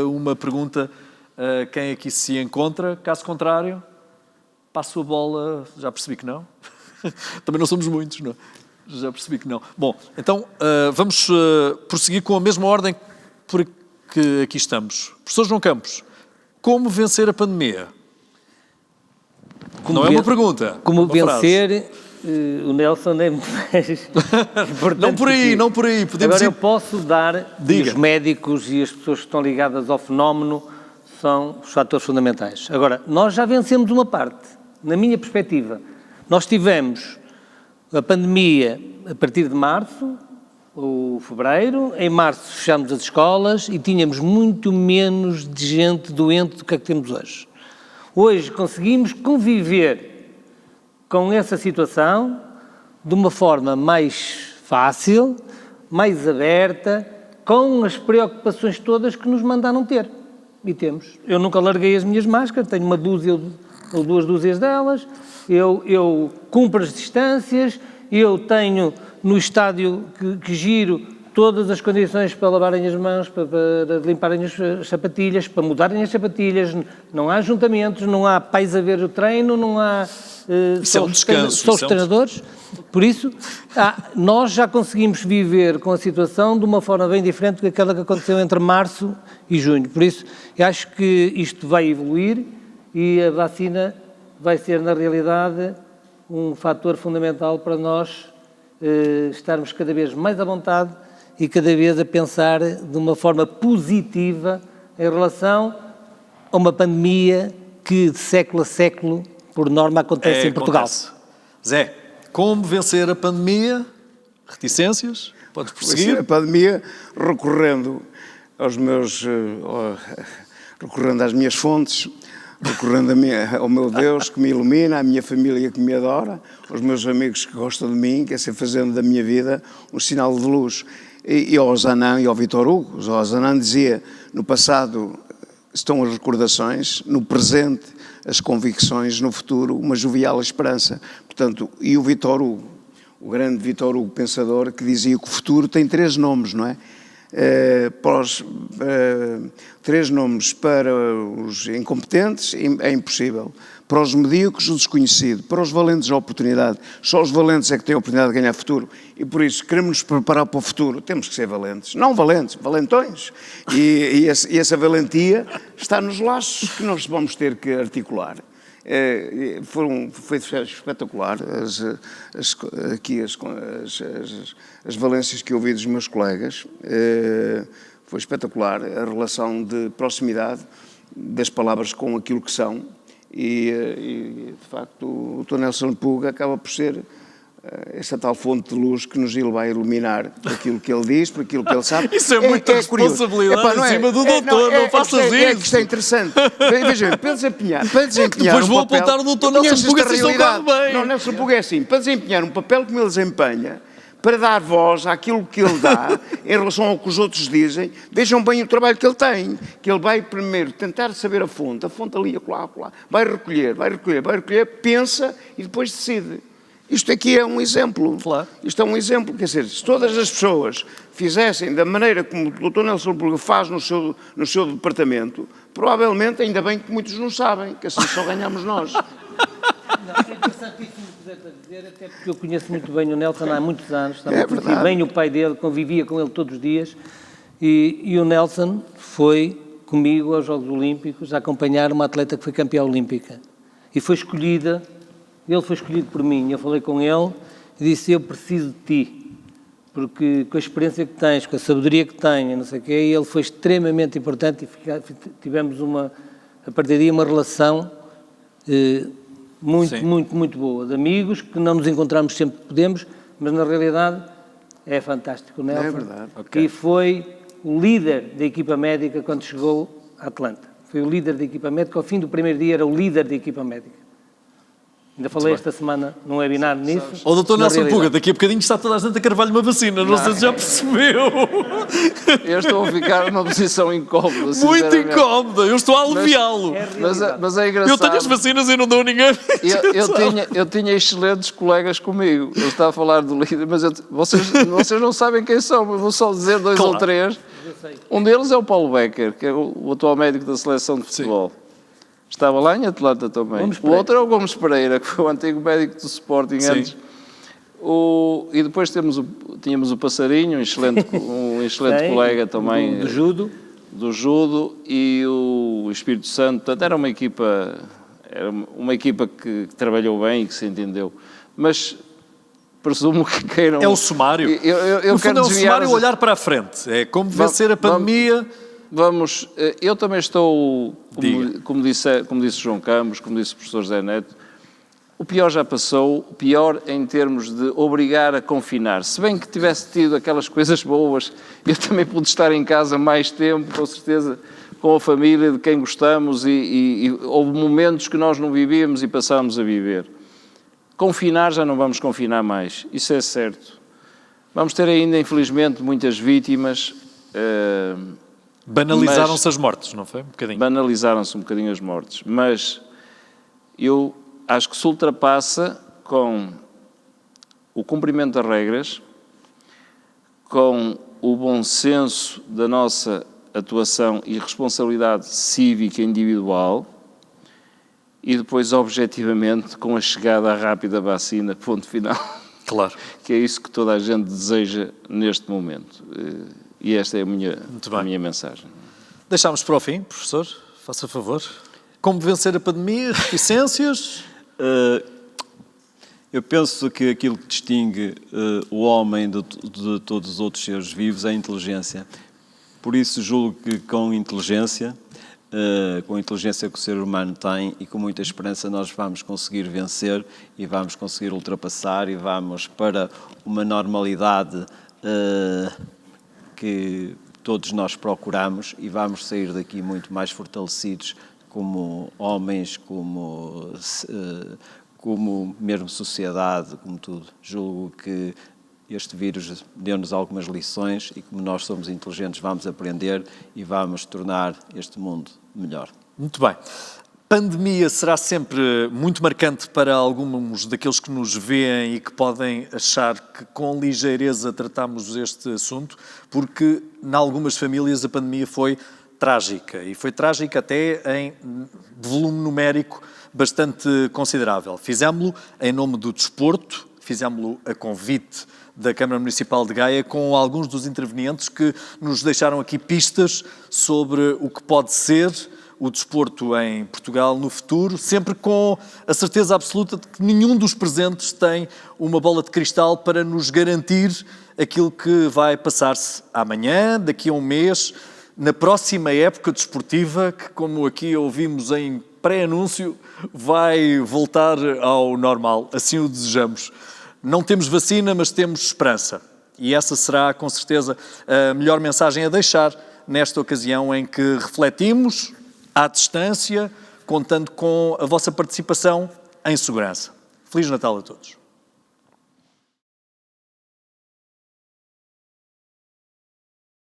uma pergunta a quem aqui se encontra, caso contrário... Passo a bola, já percebi que não. Também não somos muitos, não? Já percebi que não. Bom, então vamos prosseguir com a mesma ordem por que aqui estamos. Professor João Campos, como vencer a pandemia? Não é uma pergunta. Como vencer, o Nelson é muito mais importante. Não por aí. Agora eu posso dar, e os médicos e as pessoas que estão ligadas ao fenómeno são os fatores fundamentais. Agora, nós já vencemos uma parte. Na minha perspectiva, nós tivemos a pandemia a partir de março ou fevereiro. Em março fechámos as escolas e tínhamos muito menos de gente doente do que temos hoje. Hoje conseguimos conviver com essa situação de uma forma mais fácil, mais aberta, com as preocupações todas que nos mandaram ter. E temos. Eu nunca larguei as minhas máscaras, tenho uma dúzia ou 2 dúzias delas, eu cumpro as distâncias, eu tenho no estádio que giro todas as condições para lavarem as mãos, para limparem as sapatilhas, para mudarem as sapatilhas, não há ajuntamentos, não há pais a ver o treino, não há... Isso é um descanso. São os treinadores. Por isso, nós já conseguimos viver com a situação de uma forma bem diferente do que aquela que aconteceu entre março e junho. Por isso, eu acho que isto vai evoluir e a vacina vai ser, na realidade, um fator fundamental para nós estarmos cada vez mais à vontade e cada vez a pensar de uma forma positiva em relação a uma pandemia que de século a século, por norma, acontece em Portugal. Zé, como vencer a pandemia? Reticências? Podes vencer prosseguir. a pandemia recorrendo recorrendo às minhas fontes, recorrendo ao meu Deus que me ilumina, à minha família que me adora, aos meus amigos que gostam de mim, que é ser fazendo da minha vida um sinal de luz. E ao Zanan e ao Vítor Hugo. O Zanan dizia, no passado estão as recordações, no presente as convicções, no futuro uma jovial esperança. Portanto, e o Vítor Hugo, o grande Vítor Hugo pensador, que dizia que o futuro tem 3 nomes, não é? 3 nomes para os incompetentes é impossível, para os medíocres o desconhecido, para os valentes a oportunidade. Só os valentes é que têm a oportunidade de ganhar futuro e por isso queremos nos preparar para o futuro, temos que ser valentes, não valentes, valentões, e essa valentia está nos laços que nós vamos ter que articular. Foi espetacular as valências que ouvi dos meus colegas. Foi espetacular a relação de proximidade das palavras com aquilo que são e de facto o Dr. Nelson Puga acaba por ser essa tal fonte de luz que nos vai iluminar por aquilo que ele diz, por aquilo que ele sabe. Isso é muita responsabilidade em cima do doutor, não faças isso. É que isto é interessante. Vejam, para desempenhar depois vou apontar o doutor Nelson Puga se isto não corre bem. Não, Nelson Puga é assim, para desempenhar um papel como ele desempenha, para dar voz àquilo que ele dá, em relação ao que os outros dizem, vejam bem o trabalho que ele tem, que ele vai primeiro tentar saber a fonte ali, acolá, vai recolher, pensa e depois decide. Isto aqui é um exemplo. Claro. Isto é um exemplo, quer dizer, se todas as pessoas fizessem da maneira como o Dr. Nelson Puga faz no seu departamento, provavelmente, ainda bem que muitos não sabem, que assim só ganhamos nós. É interessantíssimo o que puder dizer, até porque eu conheço muito bem o Nelson há muitos anos, verdade. bem o pai dele, convivia com ele todos os dias, e o Nelson foi comigo aos Jogos Olímpicos a acompanhar uma atleta que foi campeã olímpica. E foi escolhida, ele foi escolhido por mim, eu falei com ele e disse, eu preciso de ti, porque com a experiência que tens, com a sabedoria que tens, não sei o quê, e ele foi extremamente importante e tivemos a partir daí uma relação muito boa, de amigos, que não nos encontramos sempre que podemos, mas na realidade é fantástico, não é? É verdade. E foi o líder da equipa médica quando chegou a Atlanta. Foi o líder da equipa médica, ao fim do primeiro dia era o líder da equipa médica. Ainda falei esta semana num webinar nisso. Ó, doutor Nelson Puga, daqui a bocadinho está toda a gente a carvalho uma vacina, não sei se já percebeu. Eu estou a ficar numa posição incómoda. Muito incómoda, eu estou a aliviá-lo. Mas é engraçado. Eu tenho as vacinas e não dou a ninguém. Eu tinha excelentes colegas comigo. Eu estava a falar do líder, mas vocês não sabem quem são, mas vou só dizer 2 ou 3. Um deles é o Paulo Becker, que é o atual médico da seleção de futebol. Sim. Estava lá em Atlanta também. O outro é o Gomes Pereira, que foi o antigo médico do Sporting antes. E depois tínhamos o Passarinho, um excelente colega também. Do judo e o Espírito Santo. Portanto, era uma equipa que trabalhou bem e que se entendeu. Mas presumo que queiram... É o sumário. No fundo é o sumário olhar para a frente. É como vencer a pandemia... Eu também estou, como disse João Campos, como disse o professor José Neto, o pior já passou, o pior em termos de obrigar a confinar. Se bem que tivesse tido aquelas coisas boas, eu também pude estar em casa mais tempo, com certeza, com a família de quem gostamos e houve momentos que nós não vivíamos e passámos a viver. Confinar já não vamos confinar mais, isso é certo. Vamos ter ainda, infelizmente, muitas vítimas... Banalizaram-se as mortes, não foi? Um bocadinho. Banalizaram-se um bocadinho as mortes, mas eu acho que se ultrapassa com o cumprimento das regras, com o bom senso da nossa atuação e responsabilidade cívica individual e depois, objetivamente, com a chegada rápida da vacina, ponto final. Claro. Que é isso que toda a gente deseja neste momento. E esta é a minha mensagem. Deixámos para o fim, professor, faça favor. Como vencer a pandemia? Reticências? Eu penso que aquilo que distingue o homem de todos os outros seres vivos é a inteligência. Por isso julgo que com a inteligência que o ser humano tem e com muita esperança nós vamos conseguir vencer e vamos conseguir ultrapassar e vamos para uma normalidade que todos nós procuramos, e vamos sair daqui muito mais fortalecidos como homens, como mesmo sociedade, como tudo. Julgo que este vírus deu-nos algumas lições e, como nós somos inteligentes, vamos aprender e vamos tornar este mundo melhor. Muito bem. Pandemia será sempre muito marcante para alguns daqueles que nos veem e que podem achar que com ligeireza tratamos este assunto, porque em algumas famílias a pandemia foi trágica, e foi trágica até em volume numérico bastante considerável. Fizemos-lo em nome do desporto, fizemos-lo a convite da Câmara Municipal de Gaia, com alguns dos intervenientes que nos deixaram aqui pistas sobre o que pode ser o desporto em Portugal no futuro, sempre com a certeza absoluta de que nenhum dos presentes tem uma bola de cristal para nos garantir aquilo que vai passar-se amanhã, daqui a um mês, na próxima época desportiva, que, como aqui ouvimos em pré-anúncio, vai voltar ao normal, assim o desejamos. Não temos vacina, mas temos esperança. E essa será, com certeza, a melhor mensagem a deixar nesta ocasião em que refletimos à distância, contando com a vossa participação em segurança. Feliz Natal a todos.